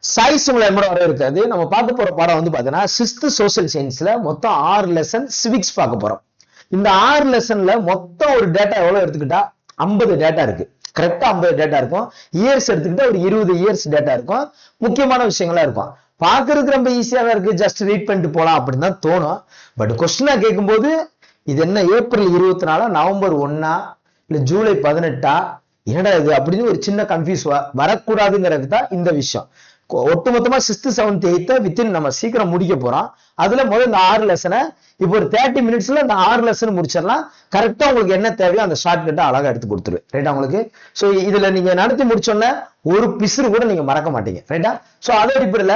Choice உங்களை என்னோட வர இருக்காது. நம்ம பார்க்க போற பாடம் வந்து பாத்தீங்கன்னா 6th சோசியல் சயின்ஸ்ல மொத்தம் 6 லெசன் சிவிக்ஸ் பார்க்க போறோம். இந்த 6 லெசன்ல மொத்தம் ஒரு டேட்டா எவ்வளவு எடுத்துக்கிட்டா 50 டேட்டா இருக்கு. கரெக்டா 50 டேட்டா இருக்கும். இயர்ஸ் எடுத்துக்கிட்டா ஒரு 20 இயர்ஸ் டேட்டா இருக்கும். முக்கியமான விஷயங்களா இருக்கும். பாக்குறதுக்கு ரொம்ப ஈஸியா தான் இருக்கு, ஜஸ்ட் ரீட் பண்ணிட்டு போலாம் அப்படின்னு தான் தோணும். பட் கொஸ்டினா கேட்கும்போது இது என்ன ஏப்ரல் 24 நவம்பர் 1 இல்ல ஜூலை 18 என்னடா இது அப்படின்னு ஒரு சின்ன கன்ஃபியூஸ் வரக்கூடாதுங்கிறது தான் இந்த விஷயம். ஒட்டுமொத்தமா 6th 7th 8th வித்தின் நம்ம சீக்கிரம் முடிக்க போறோம். அதுல முதல்ல இந்த 6 லெசனை இப்போ ஒரு 30 மினிட்ஸ்ல இந்த 6 லெசன் முடிச்சிடலாம். கரெக்டா உங்களுக்கு என்ன தேவையோ அந்த ஷார்ட் கட்டை அழகா எடுத்து கொடுத்துரு. ரைட்டா உங்களுக்கு? சோ இதுல நீங்க நடத்தி முடிச்சோன்ன ஒரு பிசுறு கூட நீங்க மறக்க மாட்டீங்க. ரைட்டா? சோ அதே அடிப்படையில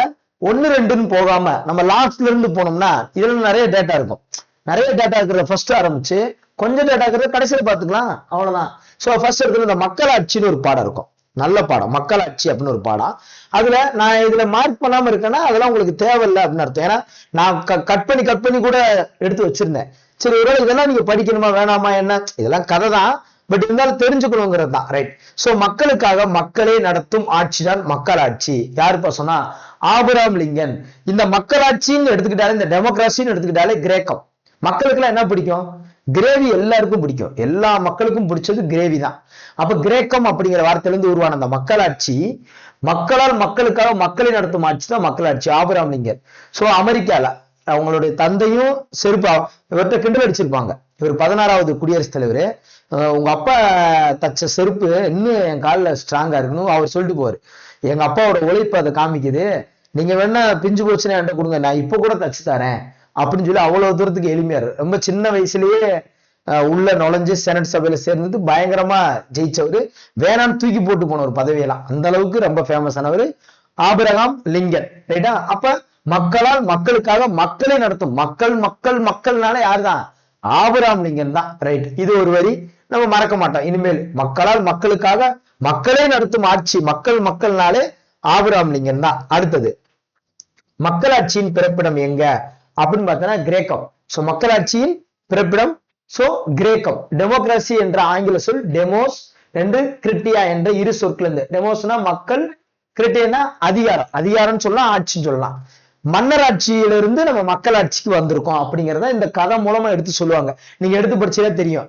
1 2ன்னு போகாம நம்ம லாஸ்ட்ல இருந்து போனோம்னா இதுல நிறைய டேட்டா இருக்கும். நிறைய டேட்டா இருக்கிறத ஃபர்ஸ்ட் ஆரம்பிச்சு கொஞ்சம் டேட்டா இருக்கிறத கடைசியில் பார்த்துக்கலாம். அவ்வளவுதான். சோ ஃபர்ஸ்ட் இருக்கிற இந்த மக்களாட்சின்னு ஒரு பாடம் இருக்கும். நல்ல பாடம், மக்களாட்சி அப்படின்னு ஒரு பாடம். அதுல நான் இதுல மார்க் பண்ணாம இருக்கேன்னா அதெல்லாம் உங்களுக்கு தேவையில்லை அப்படின்னு அர்த்தம். ஏன்னா நான் கட் பண்ணி கூட எடுத்து வச்சிருந்தேன். சரி, ஒருவேளை இதெல்லாம் நீங்க படிக்கணுமா வேணாமா என்ன, இதெல்லாம் கதை தான், பட் இருந்தாலும் தெரிஞ்சுக்கணுங்கிறது தான். ரைட்? சோ மக்களுக்காக மக்களே நடத்தும் ஆட்சி தான் மக்களாட்சி. யாருப்பா சொன்னா? Abraham Lincoln. இந்த மக்களாட்சின்னு எடுத்துக்கிட்டாலே, இந்த டெமோக்ராசின்னு எடுத்துக்கிட்டாலே கிரேக்கம். மக்களுக்கு எல்லாம் என்ன பிடிக்கும்? கிரேவி எல்லாருக்கும் பிடிக்கும். எல்லா மக்களுக்கும் பிடிச்சது கிரேவி தான். அப்ப கிரேக்கம் அப்படிங்கிற வார்த்தையிலிருந்து உருவான அந்த மக்களாட்சி, மக்களால் மக்களுக்காக மக்களை நடத்தும் ஆட்சி தான் மக்களாட்சி. Abraham Lincoln. சோ அமெரிக்கால அவங்களுடைய தந்தையும் செருப்பு இவர்கிட்ட கிண்டல் அடிச்சிருப்பாங்க. இவர் 16வது குடியரசுத் தலைவர். உங்க அப்பா தச்ச செருப்பு இன்னும் என் காலில் ஸ்ட்ராங்கா இருக்கணும் அவர் சொல்லிட்டு போவாரு. எங்க அப்பாவோட உழைப்பு அதை காமிக்குது, நீங்க வேணா பிஞ்சு போச்சுன்னா என்கிட்ட கொடுங்க, நான் இப்ப கூட தச்சு தரேன் அப்படின்னு சொல்லி அவ்வளவு தூரத்துக்கு எளிமையாரு. ரொம்ப சின்ன வயசுலயே உள்ள நுழைஞ்சு செனட் சபையில சேர்ந்தது, பயங்கரமா ஜெயிச்சவரு, வேணான்னு தூக்கி போட்டு போனவர் பதவியெல்லாம். அந்த அளவுக்கு ரொம்ப ஃபேமஸ் ஆனவர் ஆபிரகாம் லிங்கன். ரைட்டா? அப்ப மக்களால் மக்களுக்காக மக்களை நடத்தும் மக்கள்னால யாருதான்? ஆபிரகாம் லிங்கன் தான். ரைட்? இது ஒரு வரி நம்ம மறக்க மாட்டோம் இனிமேல். மக்களால் மக்களுக்காக மக்களே நடத்தும் ஆட்சி மக்கள்னாலே ஆபிரகாம் லிங்கன் தான். அடுத்தது மக்களாட்சியின் பிறப்பிடம் எங்க அப்படின்னு பார்த்தோன்னா கிரேக்கம். சோ மக்களாட்சியின் பிறப்பிடம் சோ கிரேக்கம். டெமோக்ராசி என்ற ஆங்கில சொல் டெமோஸ் என்று கிரிட்டியா என்ற இரு சொற்கள் இருந்து. டெமோஸ்னா மக்கள், கிரிட்டியனா அதிகாரம் சொல்லலாம், ஆட்சின்னு சொல்லலாம். மன்னராட்சியிலிருந்து நம்ம மக்களாட்சிக்கு வந்திருக்கோம் அப்படிங்கிறத இந்த கதை மூலமா எடுத்து சொல்லுவாங்க. நீங்க எடுத்து படிச்சதே தெரியும்.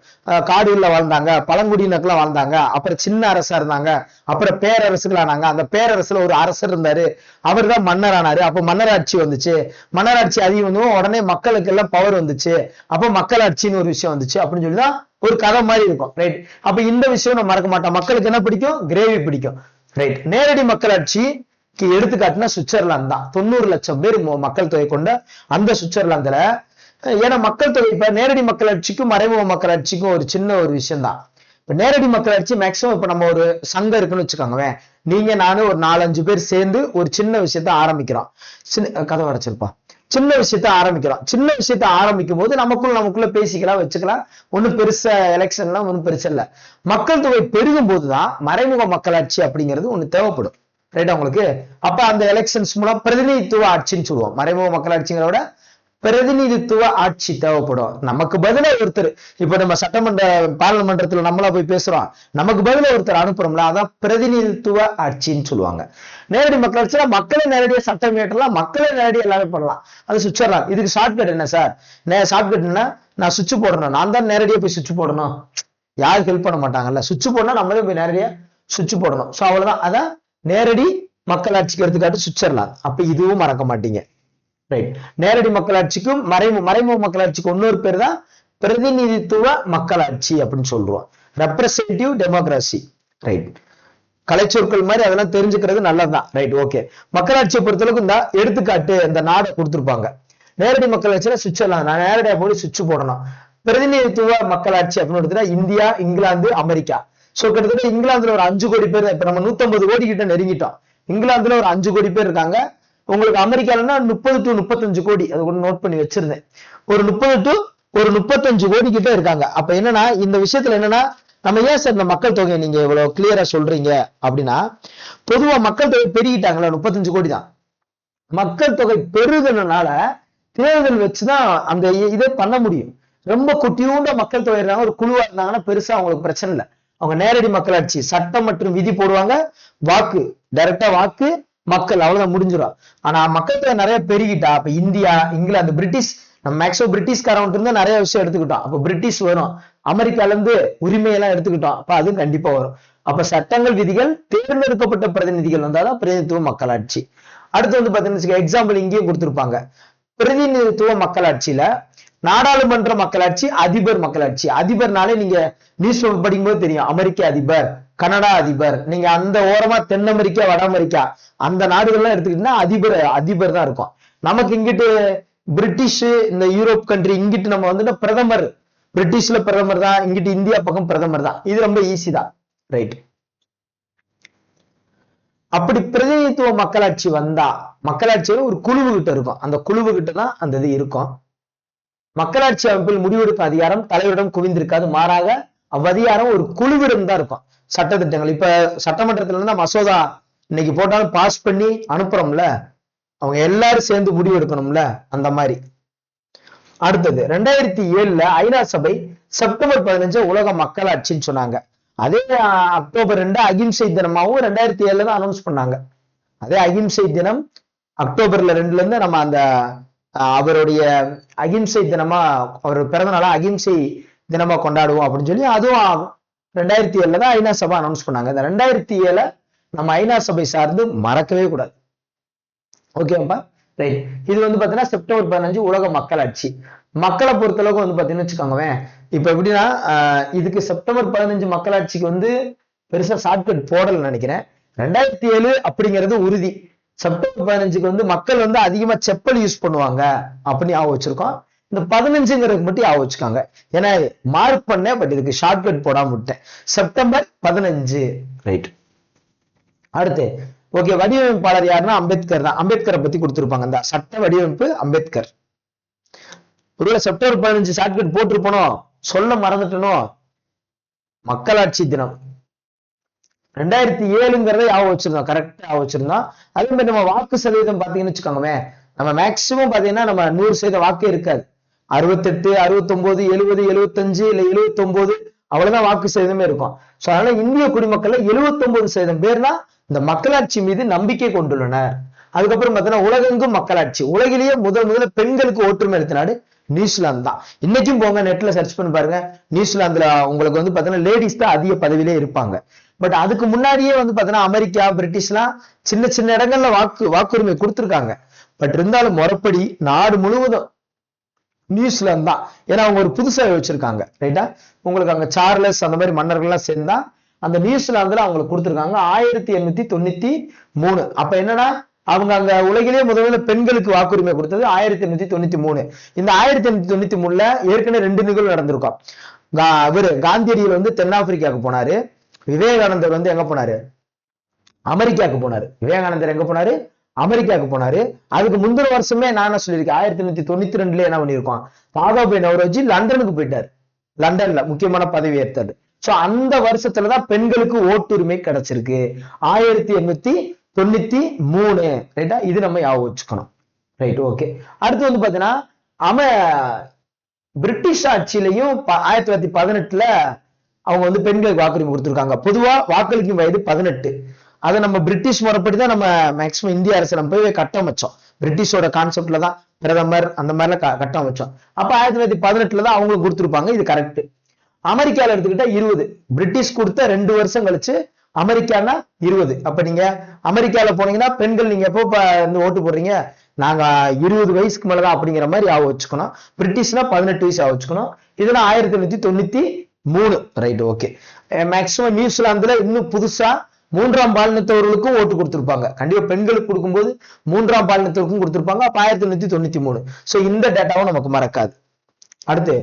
காடுகள்ல வாழ்ந்தாங்க, பழங்குடியினருக்குலாம் வாழ்ந்தாங்க, அப்புறம் சின்ன அரசா இருந்தாங்க, அப்புறம் பேரரசுகள் ஆனாங்க. அந்த பேரரசுல ஒரு அரசர் இருந்தாரு, அவர் தான் மன்னர் ஆனாரு. அப்ப மன்னராட்சி வந்துச்சு. மன்னராட்சி அதிகம் வந்து உடனே மக்களுக்கு எல்லாம் பவர் வந்துச்சு, அப்ப மக்களாட்சின்னு ஒரு விஷயம் வந்துச்சு அப்படின்னு சொல்லிதான் ஒரு கதை மாதிரி இருக்கும். ரைட்? அப்ப இந்த விஷயம் நம்ம மறக்க மாட்டோம். மக்களுக்கு என்ன பிடிக்கும்? கிரேவி பிடிக்கும். ரைட்? நேரடி மக்களாட்சி எடுத்துக்காட்டுனா சுவிட்சர்லாந்து தான். 90 லட்சம் பேர் மக்கள் தொகை கொண்ட அந்த சுவிட்சர்லாந்துல, ஏன்னா மக்கள் தொகை இப்ப நேரடி மக்களாட்சிக்கும் மறைமுக மக்களாட்சிக்கும் ஒரு சின்ன ஒரு விஷயம் தான். இப்ப நேரடி மக்களாட்சி மேக்சிமம் இப்ப நம்ம ஒரு சங்கம் இருக்குன்னு வச்சுக்கோங்க, நீங்க நானும் ஒரு 4-5 பேர் சேர்ந்து ஒரு சின்ன விஷயத்த ஆரம்பிக்கிறோம். கதை வரைச்சிருப்பா. சின்ன விஷயத்த ஆரம்பிக்கிறோம். சின்ன விஷயத்த ஆரம்பிக்கும் போது நமக்குள்ள பேசிக்கலாம், வச்சுக்கலாம். ஒண்ணும் பெருசா எலெக்ஷன்லாம் ஒன்றும் பெருசா இல்ல. மக்கள் தொகை பெருகும் போதுதான் மறைமுக மக்களாட்சி அப்படிங்கிறது ஒண்ணு தேவைப்படும். ரைட்டா உங்களுக்கு? அப்ப அந்த எலெக்ஷன்ஸ் மூலம் பிரதிநிதித்துவ ஆட்சின்னு சொல்லுவோம். மறைமுக மக்களாட்சிங்கிறத விட பிரதிநிதித்துவ ஆட்சி தேவைப்படும். நமக்கு பதிலா ஒருத்தர், இப்ப நம்ம சட்டமன்ற பாராளுமன்றத்துல நம்மளா போய் பேசுறோம், நமக்கு பதிலா ஒருத்தர் அனுப்புறோம்ல, அதான் பிரதிநிதித்துவ ஆட்சின்னு சொல்லுவாங்க. நேரடி மக்களாட்சினா மக்களை நேரடியா சட்டம் இயற்றலாம், மக்களை நேரடியா எல்லாமே பண்ணலாம். அது சுவிட்சர்லாந்து. இதுக்கு ஷார்ட்கட் என்ன சார்? ஷார்ட்கட் என்ன? நான் சுவிட்ச் போடணும், நான் தான் நேரடியா போய் சுவிட்ச் போடணும், யாரும் ஹெல்ப் பண்ண மாட்டாங்கல்ல, சுவிட்ச் போடணும், நம்மளே போய் நேரடியா சுவிட்ச் போடணும். சோ அவ்வளவுதான். அதான் நேரடி மக்களாட்சிக்கு எடுத்துக்காட்டு சுவிட்சர்லாந்து. அப்ப இதுவும் மறக்க மாட்டீங்க. ரைட்? நேரடி மக்களாட்சிக்கும் மறைமுக மக்களாட்சிக்கும் இன்னொரு பேர் தான் பிரதிநிதித்துவ மக்களாட்சி அப்படின்னு சொல்றோம். Representative democracy. ரைட்? கலைச்சொற்கள் மாதிரி அதெல்லாம் தெரிஞ்சுக்கிறது நல்லதுதான். ரைட்? ஓகே. மக்களாட்சியை பொறுத்தளவுக்கு இந்த எடுத்துக்காட்டு இந்த நாடை கொடுத்திருப்பாங்க. நேரடி மக்களாட்சியில சுவிட்சர்லாந்து, நான் நேரடியா போய் சுவிட்ச் போடணும். பிரதிநிதித்துவ மக்களாட்சி அப்படின்னு எடுத்துட்டா இந்தியா, இங்கிலாந்து, அமெரிக்கா. சோ கிட்டத்தட்ட இங்கிலாந்துல ஒரு 5 கோடி பேர், இப்ப நம்ம 150 கோடி கிட்ட நெருங்கிட்டோம். இங்கிலாந்துல ஒரு 5 கோடி பேர் இருக்காங்க. உங்களுக்கு அமெரிக்காலன்னா 30 to 35 கோடி. அது கூட நோட் பண்ணி வச்சிருந்தேன். ஒரு 30 to 35 கோடி கிட்ட இருக்காங்க. அப்ப என்னன்னா இந்த விஷயத்துல என்னன்னா, நம்ம ஏன் சார் இந்த மக்கள் தொகையை நீங்க இவ்வளவு கிளியரா சொல்றீங்க அப்படின்னா, பொதுவா மக்கள் தொகை பெருகிட்டாங்களா, 35 கோடி தான். மக்கள் தொகை பெருகுனால தேர்தல் வச்சுதான் அந்த இதை பண்ண முடியும். ரொம்ப குட்டியூண்ட மக்கள் தொகை இருந்தாங்க, ஒரு குழுவா இருந்தாங்கன்னா பெருசா அவங்களுக்கு பிரச்சனை இல்லை. அவங்க நேரடி மக்களாட்சி, சட்டம் மற்றும் விதி போடுவாங்க, வாக்கு டைரக்டா வாக்கு மக்கள் அவ்வளவுதான் முடிஞ்சிடும். ஆனா மக்கள் தொகை நிறைய பெருகிட்டா, அப்ப இந்தியா, இங்கிலாந்து, பிரிட்டிஷ், நம்ம மேக்ஸிமம் பிரிட்டிஷ்காரன் இருந்து நிறைய விஷயம் எடுத்துக்கிட்டோம். அப்ப பிரிட்டிஷ் வரும், அமெரிக்கால இருந்து உரிமையெல்லாம் எடுத்துக்கிட்டோம், அப்ப அதுவும் கண்டிப்பா வரும். அப்ப சட்டங்கள், விதிகள், தேர்ந்தெடுக்கப்பட்ட பிரதிநிதிகள் வந்தாதான் பிரதிநிதித்துவ மக்களாட்சி. அடுத்து வந்து பாத்தீங்கன்னா எக்ஸாம்பிள் இங்கேயும் கொடுத்திருப்பாங்க. பிரதிநிதித்துவ மக்களாட்சியில நாடாளுமன்ற மக்களாட்சி, அதிபர் மக்களாட்சி. அதிபர்னாலே நீங்க நியூஸ் பேப்பர் படிக்கும்போது தெரியும், அமெரிக்க அதிபர், கனடா அதிபர், நீங்க அந்த ஓரமா தென் அமெரிக்கா, வட அமெரிக்கா அந்த நாடுகள்லாம் எடுத்துக்கிட்டீங்கன்னா அதிபர் தான் இருக்கும். நமக்கு இங்கிட்டு பிரிட்டிஷ், இந்த யூரோப் கண்ட்ரி இங்கிட்டு நம்ம வந்து பிரதமர், பிரிட்டிஷ்ல பிரதமர் தான், இங்கிட்டு இந்தியா பக்கம் பிரதமர் தான். இது ரொம்ப ஈஸி தான், ரைட். அப்படி பிரதிநிதித்துவ மக்களாட்சி வந்தா, மக்களாட்சியில ஒரு குழுவு கிட்ட இருக்கும், அந்த குழுவு கிட்ட தான் அந்த இது இருக்கும். மக்களாட்சி அமைப்பில் முடிவெடுக்கும் அதிகாரம் தலைவரிடம் குவிந்திருக்காது, மாறாக அவ்வதிகாரம் ஒரு குழுவிடம் தான் இருக்கும். சட்டத்திட்டங்கள் இப்ப சட்டமன்றத்துல இருந்தா மசோதா இன்னைக்கு போட்டாலும் பாஸ் பண்ணி அனுப்புறோம்ல, அவங்க எல்லாரும் சேர்ந்து முடிவு எடுக்கணும்ல, அந்த மாதிரி. அடுத்தது 2007 ஐநா சபை செப்டம்பர் 15 உலக மக்களாட்சின்னு சொன்னாங்க. அதே அக்டோபர் 2 அகிம்சை தினமாவும் 2007 தான் அனௌன்ஸ் பண்ணாங்க. அதே அகிம்சை தினம் அக்டோபர்ல 2ல இருந்து நம்ம அந்த அவருடைய அகிம்சை தினமா, அவர் பிறந்த நாளா அகிம்சை தினமா கொண்டாடுவோம் அப்படின்னு சொல்லி அதுவும் 2007 தான் ஐநா சபை அனௌன்ஸ் பண்ணாங்க. இந்த 2007 நம்ம ஐநா சபை சார்ந்து மறக்கவே கூடாது. ஓகேப்பா, ரைட். இது வந்து பாத்தீங்கன்னா செப்டம்பர் 15 உலக மக்களாட்சி. மக்களை பொறுத்தளவுக்கு வந்து பாத்தீங்கன்னு வச்சுக்கோங்க, இப்ப எப்படின்னா இதுக்கு செப்டம்பர் 15 மக்களாட்சிக்கு வந்து பெருசா ஷார்ட்கட் போடல நினைக்கிறேன். 2007 அப்படிங்கிறது உறுதி. செப்டம்பர் 15க்கு வந்து மக்கள் வந்து அதிகமா செப்பல் யூஸ் பண்ணுவாங்க அப்படின்னு ஞாபகம் வச்சிருக்கோம். இந்த 15ங்கிறது மட்டும் ஞாபகம் வச்சுக்காங்க, ஏன்னா மார்க் பண்ணேன், பட் இதுக்கு ஷார்ட்கட் போடாம விட்டேன். September 15, right. அடுத்து ஓகே, வடிவமைப்பாளர் யாருன்னா அம்பேத்கர் தான். அம்பேத்கரை பத்தி கொடுத்திருப்பாங்க, இந்த சட்ட வடிவமைப்பு அம்பேத்கர். ஒருவேளை செப்டம்பர் 15 ஷார்ட்கட் போட்டிருப்போம், சொல்ல மறந்துட்டனோ. மக்களாட்சி தினம் 2007ங்கிறத ஞாபகம் வச்சிருந்தோம், கரெக்டா ஞாபகம் வச்சிருந்தோம். அதே மாதிரி நம்ம வாக்கு சதவீதம் பாத்தீங்கன்னு வச்சுக்கோங்க, நம்ம மேக்சிமம் பாத்தீங்கன்னா நம்ம 100% வாக்கே இருக்காது. 68, 69, 70, 75 இல்ல 79 அவ்வளவுதான் வாக்கு சதவீதமே இருக்கும். சோ அதனால இந்திய குடிமக்கள் 79% பேர் தான் இந்த மக்களாட்சி மீது நம்பிக்கை கொண்டுள்ளனர். அதுக்கப்புறம் பாத்தீங்கன்னா உலகெங்கும் மக்களாட்சி. உலகிலேயே முதல்ல பெண்களுக்கு ஓட்டுரிமை அளித்த நாடு நியூசிலாந்து தான். இன்னைக்கும் போங்க, நெட்ல சர்ச் பண்ணி பாருங்க, நியூசிலாந்துல உங்களுக்கு வந்து பாத்தீங்கன்னா லேடிஸ் தான் அதிக பதவியிலே இருப்பாங்க. பட் அதுக்கு முன்னாடியே வந்து பாத்தீங்கன்னா அமெரிக்கா, பிரிட்டிஷ்லாம் சின்ன சின்ன இடங்கள்ல வாக்குரிமை கொடுத்திருக்காங்க. பட் இருந்தாலும் முறைப்படி நாடு முழுவதும் நியூசிலாந்து தான். ஏன்னா அவங்க ஒரு புதுசா வச்சிருக்காங்க, ரைட்டா. உங்களுக்கு அங்க சார்லஸ் அந்த மாதிரி மன்னர்கள்லாம் சேர்ந்தா அந்த நியூசிலாந்துல அவங்களுக்கு கொடுத்திருக்காங்க 1893. அப்ப என்னன்னா அவங்க அங்க உலகிலேயே முதல்ல பெண்களுக்கு வாக்குரிமை கொடுத்தது 1893. இந்த 1893ல ஏற்கனவே 2 நிகழ்வு நடந்திருக்கும். இவரு காந்தியடிகள் வந்து தென்னாப்பிரிக்காவுக்கு போனாரு, விவேகானந்தர் வந்து எங்க போனாரு, அமெரிக்காவுக்கு போனாரு. விவேகானந்தர் எங்க போனாரு, அமெரிக்காவுக்கு போனாரு. அதுக்கு முந்தின வருஷமே நான் என்ன சொல்லியிருக்கேன், 1892 என்ன பண்ணிருக்கோம், தாதாபாய் நவ்ரோஜி லண்டனுக்கு போயிட்டாரு, லண்டன்ல முக்கியமான பதவி ஏற்றாரு. சோ அந்த வருஷத்துலதான் பெண்களுக்கு ஓட்டுரிமை கிடைச்சிருக்கு, 1893, ரைட்டா. இது நம்ம ஞாபகம் வச்சுக்கணும், ரைட். ஓகே. அடுத்து வந்து பாத்தீங்கன்னா பிரிட்டிஷ் ஆட்சியிலையும் 1918ல அவங்க வந்து பெண்களுக்கு வாக்குரிமை கொடுத்திருக்காங்க. பொதுவா வாக்களிக்கும் வயது 18. அதை நம்ம பிரிட்டிஷ் முறைப்படிதான் நம்ம மேக்சிமம் இந்திய அரசு நம்ம போய் கட்டமைச்சோம். பிரிட்டிஷோட கான்செப்ட்ல தான் பிரதமர் அந்த மாதிரிலாம் கட்டமைச்சோம். அப்ப 1918 தான் அவங்களுக்கு கொடுத்திருப்பாங்க, இது கரெக்ட். அமெரிக்கால எடுத்துக்கிட்டா 20. பிரிட்டிஷ் கொடுத்த 2 வருஷம் கழிச்சு அமெரிக்கானா 20. அப்ப நீங்க அமெரிக்கால போனீங்கன்னா பெண்கள் நீங்க எப்போ ஓட்டு போடுறீங்க, நாங்க 20 வயசுக்கு மேலதான் அப்படிங்கிற மாதிரி ஞாபகம் வச்சுக்கணும். பிரிட்டிஷ்னா 18 வயசு ஞாபகம் வச்சுக்கணும். இதெல்லாம் 1893, ரைட். ஓகே. மேக்சிமம் நியூசிலாந்துல இன்னும் புதுசா 3ஆம் பாலினத்தவர்களுக்கும் ஓட்டு கொடுத்திருப்பாங்க. கண்டிப்பா பெண்களுக்கு கொடுக்கும்போது 3ஆம் பாலினத்தவருக்கும் கொடுத்திருப்பாங்க. அப்ப 1893. சோ இந்த டேட்டாவும் நமக்கு மறக்காது. அடுத்து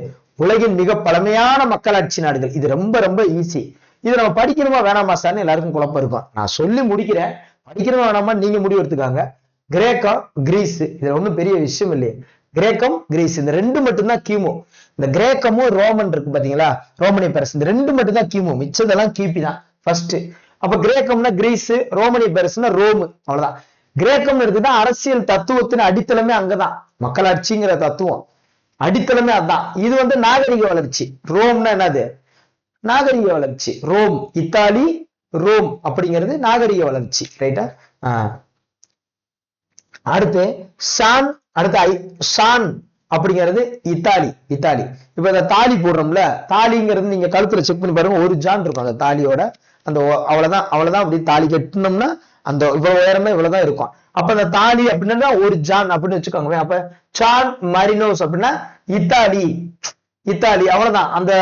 உலகின் மிக பழமையான மக்களாட்சி நாடுகள். இது ரொம்ப ரொம்ப ஈஸி. இது நம்ம படிக்கணுமா வேணாமா சார்னு எல்லாருக்கும் குழப்பம் இருக்கும். நான் சொல்லி முடிக்கிறேன், படிக்கணுமா வேணாமா நீங்க முடிவு எடுத்துக்காங்க. கிரேக்கம், கிரீஸ், இது ஒண்ணும் பெரிய விஷயம் இல்லையே. கிரேக்கம், கிரீஸ் இந்த 2 மட்டும்தான் கிமு. இந்த கிரேக்கமும் ரோமன் இருக்கு பாத்தீங்களா, ரோமனிய பேரரசு, இந்த 2 மட்டும்தான் கிமு, மிச்சதெல்லாம் கிபி தான் ஃபர்ஸ்ட். அப்ப கிரேக்கம்னா கிரீஸ், ரோமனிய பேரரசுனா ரோம், அவ்வளவுதான். கிரேக்கம் இருக்குன்னா அரசியல் தத்துவத்தின் அடித்தளமே அங்கதான், மக்களாட்சிங்கிற தத்துவம் அடித்தளமே அதான். இது வந்து நாகரிக வளர்ச்சி. ரோம்னா என்னது, நாகரிக வளர்ச்சி. ரோம், இத்தாலி, ரோம் அப்படிங்கிறது நாகரிக வளர்ச்சி, ரைட்டா. அடுத்து சான், அடுத்து ஷான் அப்படிங்கிறது இத்தாலி. இத்தாலி இப்ப இந்த தாலி போடுறோம்ல, தாலிங்கிறது நீங்க கழுத்துல செக் பண்ணி பாருங்க, ஒரு ஜான் இருக்கும் அந்த தாலியோட. அந்த அவ்வளவுதான் அப்படி தாலி கட்டணும்னா அந்த இவ்வளவு உயரமே இவ்வளவுதான் இருக்கும். அப்ப அந்த தாலி அப்படின்னா ஒரு ஜான் அப்படின்னு வச்சுக்கோங்க. அப்ப சான் மரினோஸ் அப்படின்னா இத்தாலி. இத்தாலி அவ்வளவுதான். அந்த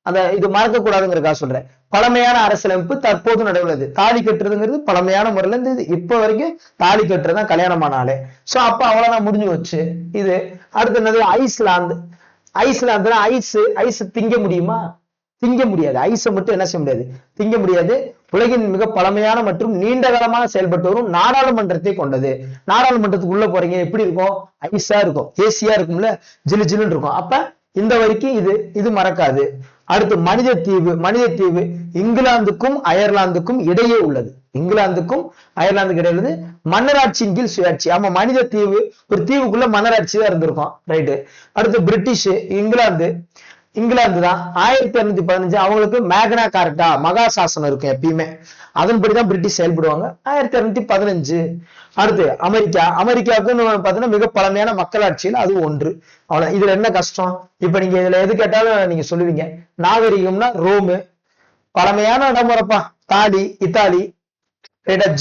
அந்த இது மறக்க கூடாதுங்கிறதுக்காக சொல்றேன். பழமையான அரசியலமைப்பு தற்போது நடைபெறுது. தாலி கட்டுறதுங்கிறது பழமையான முறையில இருந்து இப்ப வரைக்கும் தாலி கட்டுறதுதான் கல்யாணமான ஆளு. சோ அப்ப அவ்வளவுதான் முடிஞ்சு வச்சு. இது அடுத்து என்னது? ஐஸ்லாந்து. ஐஸ்லாந்துல ஐஸ் திங்க முடியுமா? திங்க முடியாது. ஐஸை மட்டும் என்ன செய்ய முடியாது? திங்க முடியாது. உலகின் மிக பழமையான மற்றும் நீண்ட காலமாக செயல்பட்டு வரும் நாடாளுமன்றத்தை கொண்டது. நாடாளுமன்றத்துக்கு உள்ள போறீங்க, எப்படி இருக்கும்? ஐஸா இருக்கும், ஏசியா இருக்கும்ல, ஜிலு ஜிலுன்னு இருக்கும். அப்ப இந்த வரைக்கும் இது மறக்காது. அடுத்து மனித தீவு. மனித தீவு இங்கிலாந்துக்கும் அயர்லாந்துக்கும் இடையே உள்ளது. இங்கிலாந்துக்கும் அயர்லாந்துக்கு இடையே உள்ளது. மன்னராட்சியின் கீழ் சுயாட்சி. ஆமா, மனித தீவு ஒரு தீவுக்குள்ள மன்னராட்சி தான் இருந்திருக்கும். ரைட்டு. அடுத்து பிரிட்டிஷ். இங்கிலாந்து தான் 1215 அவங்களுக்கு மேக்னா கார்ட்டா மகா சாசனம் இருக்கும் எப்பயுமே. அதன்படிதான் பிரிட்டிஷ் செயல்படுவாங்க. 1215. அடுத்து அமெரிக்காவுக்குன்னு பாத்தீங்கன்னா மிக பழமையான மக்களாட்சியில் அது ஒன்று. அவ்வளவு. இதுல என்ன கஷ்டம்? இப்ப நீங்க இதுல எது கேட்டாலும் நீங்க சொல்லுவீங்க. நாகரிகம்னா ரோமு, பழமையான இடமுறைப்பா தாலி இத்தாலி.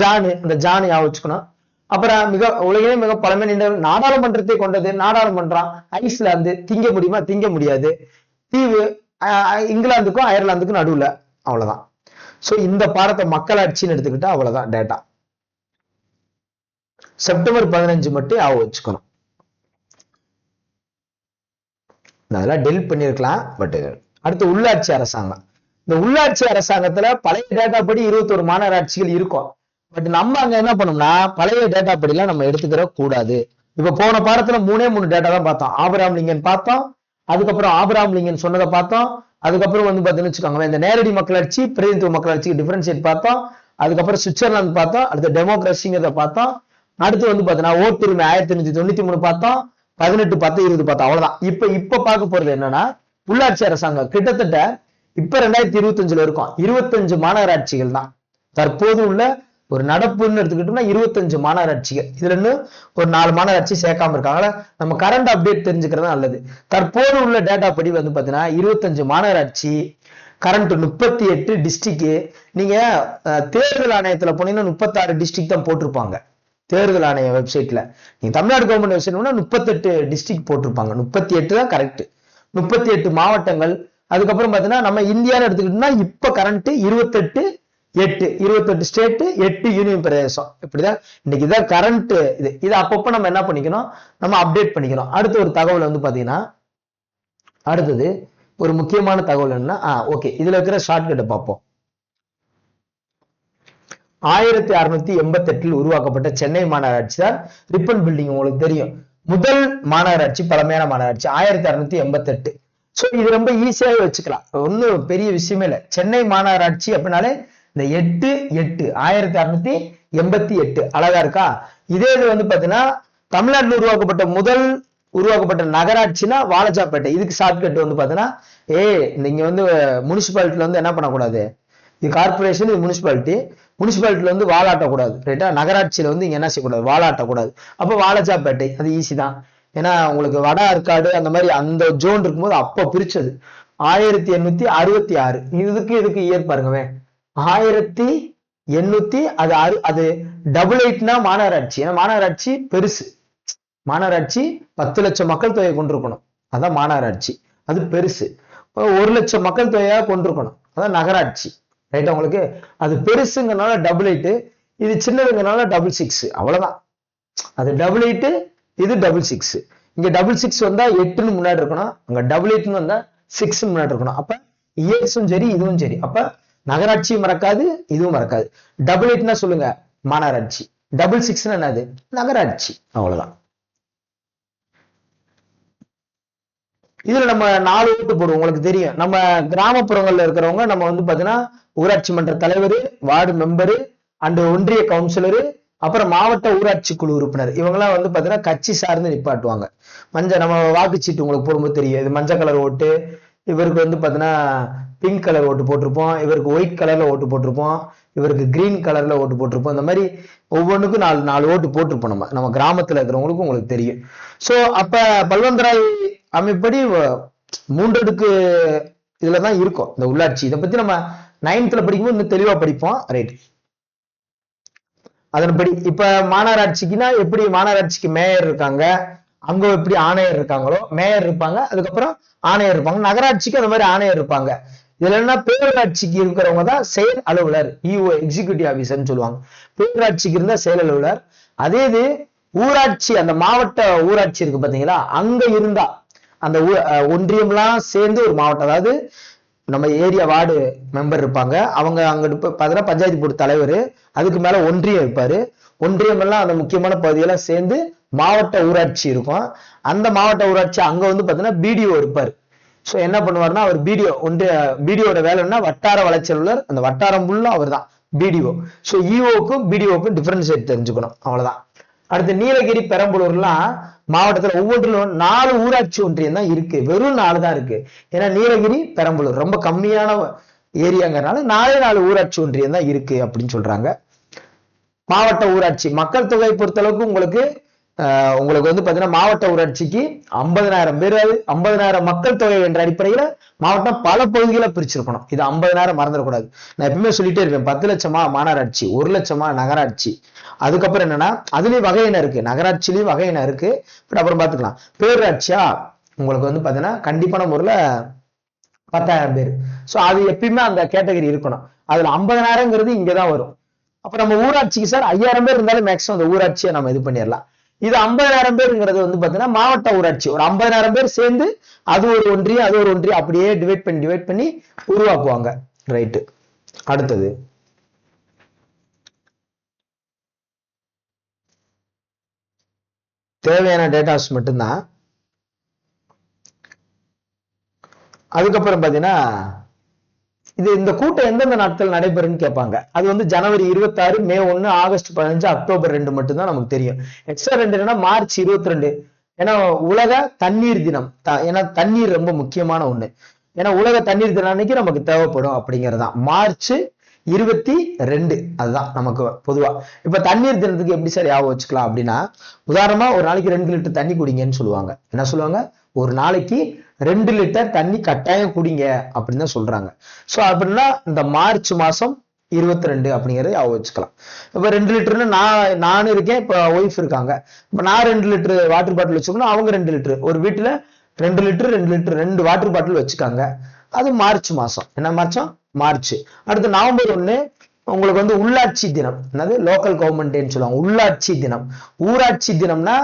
ஜானு, அந்த ஜானு ஞாபகம் வச்சுக்கணும். அப்புறம் உலகிலே மிக பழமை நாடாளுமன்றத்தை கொண்டது. நாடாளுமன்றம். ஐஸ்லாந்து திங்க முடியுமா? திங்க முடியாது. தீவு இங்கிலாந்துக்கும் அயர்லாந்துக்கும் நடுவுல. அவ்வளவுதான். சோ இந்த பாடத்தை மக்களாட்சின்னு எடுத்துக்கிட்டா அவ்வளவுதான் டேட்டா. செப்டம்பர் 15 மட்டும் ஞாபகம் வச்சுக்கணும். அதெல்லாம் டெலிட் பண்ணிருக்கலாம். பட் அடுத்து உள்ளாட்சி அரசாங்கம். இந்த உள்ளாட்சி அரசாங்கத்துல பழைய டேட்டா படி 21 மாநகராட்சிகள் இருக்கும். பட் நம்ம அங்க என்ன பண்ணோம்னா பழைய டேட்டா படிலாம் நம்ம எடுத்துக்கிற கூடாது. இப்ப போன பாடத்துல 3 டேட்டா தான் பார்த்தோம். ஆபிரகாம் லிங்கன் பார்த்தோம், அதுக்கப்புறம் ஆபிரகாம் லிங்கன் சொன்னதை பார்த்தோம், அதுக்கப்புறம் வந்து பாத்தீங்கன்னு வச்சுக்கோங்க இந்த நேரடி மக்களாட்சி பிரதிநிதித்துவ மக்களாட்சிக்கு டிஃபரன்ஷியேட் பார்த்தோம், அதுக்கப்புறம் சுவிட்சர்லாந்து பார்த்தோம், அடுத்து டெமோக்ரஸிங்கிறத பார்த்தோம், அடுத்து வந்து பாத்தீங்கன்னா ஓட்டுரிமை 1893 பார்த்தோம், 18 10 20 பார்த்தோம். அவ்வளவுதான். இப்ப பார்க்க போறது என்னன்னா உள்ளாட்சி அரசாங்கம். கிட்டத்தட்ட இப்ப 2025 இருக்கும் 25 மாநகராட்சிகள் தான் தற்போது உள்ள ஒரு நடப்புன்னு எடுத்துக்கிட்டோம்னா 25 மாநகராட்சிகள். இதுல இன்னும் ஒரு 4 மாநகராட்சி சேர்க்காம இருக்காங்களா. நம்ம கரண்ட் அப்டேட் தெரிஞ்சுக்கிறது நல்லது. தற்போது உள்ள டேட்டா படி வந்து பாத்தீங்கன்னா 25 மாநகராட்சி, கரண்ட் 38 டிஸ்ட்ரிக்ட். நீங்க தேர்தல் ஆணையத்துல போனீங்கன்னா 36 டிஸ்ட்ரிக்ட் தான் போட்டிருப்பாங்க. தேர்தல் ஆணைய வெப்சைட்ல நீங்க தமிழ்நாடு கவர்மெண்ட் வெப்சைட்னா 38 டிஸ்ட்ரிக்ட் போட்டிருப்பாங்க. 38 தான் கரெக்ட். 38 மாவட்டங்கள். அதுக்கப்புறம் பாத்தீங்கன்னா நம்ம இந்தியான்னு எடுத்துக்கிட்டோம்னா இப்ப கரண்ட் 28 ஸ்டேட் 8 யூனியன் பிரதேசம். இப்படிதான் இன்னைக்கு இதான் கரண்ட். இது அப்பப்ப நம்ம என்ன பண்ணிக்கணும், நம்ம அப்டேட் பண்ணிக்கணும். அடுத்த ஒரு தகவல் வந்து பாத்தீங்கன்னா அடுத்தது ஒரு முக்கியமான தகவல் என்ன, ஓகே இதுல இருக்கிற ஷார்ட்கட்டை பார்ப்போம். 1688 உருவாக்கப்பட்ட சென்னை மாநகராட்சி தான் ரிப்பன் பில்டிங். உங்களுக்கு தெரியும் முதல் மாநகராட்சி, பழமையான மாநகராட்சி 1688. சோ இது ரொம்ப ஈஸியாவே வச்சுக்கலாம், ஒன்னும் பெரிய விஷயமே இல்லை. சென்னை மாநகராட்சி அப்படின்னாலே இந்த 8 1688 அழகா இருக்கா. இதே இது வந்து பாத்தீங்கன்னா தமிழ்நாட்டில் உருவாக்கப்பட்ட நகராட்சினா வாலாஜாப்பேட்டை. இதுக்கு ஷார்ட்கட் வந்து பாத்தீங்கன்னா நீங்க வந்து முனிசிபாலிட்டியில வந்து என்ன பண்ணக்கூடாது, இது கார்பரேஷன், இது முனிசிபாலிட்டியில வந்து வாலாட்டக்கூடாது. ரைட்டா. நகராட்சியில வந்து இங்க என்ன செய்யக்கூடாது, வாலாட்டக்கூடாது. அப்ப வாலாஜாப்பேட்டை அது ஈஸி தான். ஏன்னா உங்களுக்கு வட ஆற்காடு அந்த மாதிரி அந்த ஜோன் இருக்கும்போது அப்ப பிரிச்சது 1866. இதுக்கு இயர் பாருங்கவே 1800 அது 88னா மாநகராட்சி. ஏன்னா மாநகராட்சி பெருசு. மாநகராட்சி 10 லட்சம் மக்கள் தொகையை கொண்டிருக்கணும், அதான் மாநகராட்சி. அது பெருசு. 1 லட்சம் மக்கள் தொகையா கொண்டிருக்கணும், அதான் நகராட்சி. ரைட்டா. உங்களுக்கு அது பெருசுங்கிறனால 88, இது சின்னதுங்கிறனால 66. அவ்வளவுதான். அது 88, இது 66. இங்க 66 வந்தா 8ன்னு முன்னாடி இருக்கணும், அங்க 88ன்னு வந்தா 6 முன்னாடி இருக்கணும். அப்ப இயர்ஸும் சரி இதுவும் சரி. அப்ப நகராட்சியும் மறக்காது, இதுவும் மறக்காது. 88னா சொல்லுங்க மாநகராட்சி, 66னா என்னது, நகராட்சி. அவ்வளவுதான். இதுல நம்ம 4 ஓட்டு போடுவோம். உங்களுக்கு தெரியும் நம்ம கிராமப்புறங்கள்ல இருக்கிறவங்க நம்ம வந்து பாத்தீங்கன்னா ஊராட்சி மன்ற தலைவர், வார்டு மெம்பரு அண்ட் ஒன்றிய கவுன்சிலரு, அப்புறம் மாவட்ட ஊராட்சி குழு உறுப்பினர், இவங்கெல்லாம் வந்து பாத்தீங்கன்னா கட்சி சார்ந்து நிப்பாட்டுவாங்க. நம்ம வாக்குச்சீட்டு உங்களுக்கு போடும்போது தெரியும், இது மஞ்சள் கலர் ஓட்டு, இவருக்கு வந்து பாத்தீங்கன்னா பிங்க் கலர் ஓட்டு போட்டிருப்போம், இவருக்கு ஒயிட் கலர்ல ஓட்டு போட்டிருப்போம், இவருக்கு கிரீன் கலர்ல ஓட்டு போட்டிருப்போம். இந்த மாதிரி ஒவ்வொன்றுக்கும் 4 ஓட்டு போட்டிருப்போம். நம்ம கிராமத்துல இருக்கிறவங்களுக்கும் உங்களுக்கு தெரியும். சோ அப்ப பல்வந்தராய் அமைப்படி 3 அடுக்கு இதுலதான் இருக்கும் இந்த உள்ளாட்சி. இதை பத்தி நம்ம 9th படிக்கும்போது இன்னும் தெளிவா படிப்போம். ரைட். அதன்படி இப்ப மாநகராட்சிக்குன்னா எப்படி மாநகராட்சிக்கு மேயர் இருக்காங்க, அங்க எப்படி ஆணையர் இருக்காங்களோ மேயர் இருப்பாங்க, அதுக்கப்புறம் ஆணையர் இருப்பாங்க. நகராட்சிக்கு அந்த மாதிரி ஆணையர் இருப்பாங்க. இதுல என்ன பேரூராட்சிக்கு இருக்கிறவங்க தான் செயல் அலுவலர், இஓ எக்ஸிகியூட்டிவ் ஆபீசர்னு சொல்லுவாங்க. பேரூராட்சிக்கு இருந்தா செயல் அலுவலர். அதே இது ஊராட்சி, அந்த மாவட்ட ஊராட்சி இருக்கு பாத்தீங்களா, அங்க இருந்தா அந்த ஒன்றியம்லாம் சேர்ந்து ஒரு மாவட்டம், அதாவது நம்ம ஏரியா வார்டு மெம்பர் இருப்பாங்க, அவங்க அங்க பாத்தீங்கன்னா பஞ்சாயத்து போர்டு தலைவர், அதுக்கு மேல ஒன்றியம் இருப்பாரு. ஒன்றியம் எல்லாம் அந்த முக்கியமான பகுதியெல்லாம் சேர்ந்து மாவட்ட ஊராட்சி இருக்கும். அந்த மாவட்ட ஊராட்சி அங்க வந்து பாத்தீங்கன்னா பிடிஓ இருப்பாரு. சோ என்ன பண்ணுவாருன்னா, அவர் பிடிஓட வேலைன்னா வட்டார வளர்ச்சி அலுவலர், அந்த வட்டாரம் ஃபுல்லா அவர் தான் பிடிஓ. சோ இஓக்கும் பிடிஓக்கும் டிஃபரன்ஷியேட் தெரிஞ்சுக்கணும், அவ்வளவுதான். அடுத்து நீலகிரி பெரம்பலூர்லாம் மாவட்டத்துல ஒவ்வொன்றிலும் 4 ஊராட்சி ஒன்றியம் தான் இருக்கு, வெறும் 4 தான் இருக்கு. ஏன்னா நீலகிரி பெரம்பலூர் ரொம்ப கம்மியான ஏரியாங்கிறதுனால 4 ஊராட்சி ஒன்றியம் தான் இருக்கு அப்படின்னு சொல்றாங்க. மாவட்ட ஊராட்சி மக்கள் தொகை பொறுத்தளவுக்கு உங்களுக்கு வந்து பாத்தீங்கன்னா மாவட்ட ஊராட்சிக்கு 50,000 பேர், 50,000 மக்கள் தொகை என்ற அடிப்படையில மாவட்டம் பல பகுதிகளை பிரிச்சிருக்கணும். இது 50,000 மறந்துடக்கூடாது. நான் எப்பவுமே சொல்லிட்டே இருப்பேன், 10 லட்சமா மாநகராட்சி, 1 லட்சமா நகராட்சி. அதுக்கப்புறம் என்னன்னா அதுலயும் வகையின இருக்கு, நகராட்சியிலயும் வகையின இருக்கு. பட் அப்புறம் பாத்துக்கலாம். பேரூராட்சியா உங்களுக்கு வந்து பாத்தீங்கன்னா கண்டிப்பான முறையில 10,000 பேர். சோ அது எப்பயுமே அந்த கேட்டகரி இருக்கணும். அதுல 50,000ங்கிறது இங்கதான் வரும். அப்ப நம்ம ஊராட்சிக்கு சார் 5,000 பேர் இருந்தாலும் மேக்ஸிமம் அந்த ஊராட்சியை நம்ம இது பண்ணிடலாம். இது 50,000 பேருங்கிறது வந்து பாத்தீங்கன்னா மாவட்ட ஊராட்சி, ஒரு 50,000 பேர் சேர்ந்து அது ஒரு ஒன்றியம், அது ஒரு ஒன்றியம், அப்படியே டிவைட் பண்ணி உருவாக்குவாங்க. ரைட்டு. அடுத்தது தேவையான டேட்டாஸ் மட்டும்தான். அதுக்கப்புறம் பாத்தீங்கன்னா இந்த கூட்டம் எந்தெந்த நாட்கள் நடைபெறும்னு கேட்பாங்க. அது வந்து ஜனவரி 26, மே 1, ஆகஸ்ட் 15, அக்டோபர் 2 மட்டும் தான் நமக்கு தெரியும். எக்ஸ்ட்ரா 2 என்னன்னா மார்ச் 22, ஏன்னா உலக தண்ணீர் தினம். ஏன்னா தண்ணீர் ரொம்ப முக்கியமான ஒண்ணு. ஏன்னா உலக தண்ணீர் தினம் அன்னைக்கு நமக்கு தேவைப்படும் அப்படிங்கறதுதான். மார்ச் 22 அதுதான் நமக்கு பொதுவா. இப்ப தண்ணீர் தினத்துக்கு எப்படி சார் ஞாபகம் வச்சுக்கலாம் அப்படின்னா, உதாரணமா ஒரு நாளைக்கு 2 லிட்டர் தண்ணி குடிங்கன்னு சொல்லுவாங்க. என்ன சொல்லுவாங்க? ஒரு நாளைக்கு 2 லிட்டர் தண்ணி கட்டாயம் குடிங்க அப்படின்னு தான் சொல்றாங்க. சோ அப்படின்னா இந்த மார்ச் மாசம் 22 அப்படிங்கறத ஞாபகம் வச்சுக்கலாம். இப்ப 2 லிட்டர்னு நானும் இருக்கேன், இப்ப ஒய்ஃப் இருக்காங்க. இப்ப நான் 2 லிட்டர் வாட்டர் பாட்டில் வச்சுக்கணும், அவங்க 2 லிட்டர், ஒரு வீட்டுல 2 லிட்டர் 2 வாட்டர் பாட்டில் வச்சுக்காங்க. அது மார்ச் மாசம். என்ன மாசம்? மார்ச். அடுத்து நவம்பர் 1 உங்களுக்கு வந்து உள்ளாட்சி தினம். என்னது? லோக்கல் கவர்மெண்ட் சொல்லுவாங்க. உள்ளாட்சி தினம். ஊராட்சி தினம்னா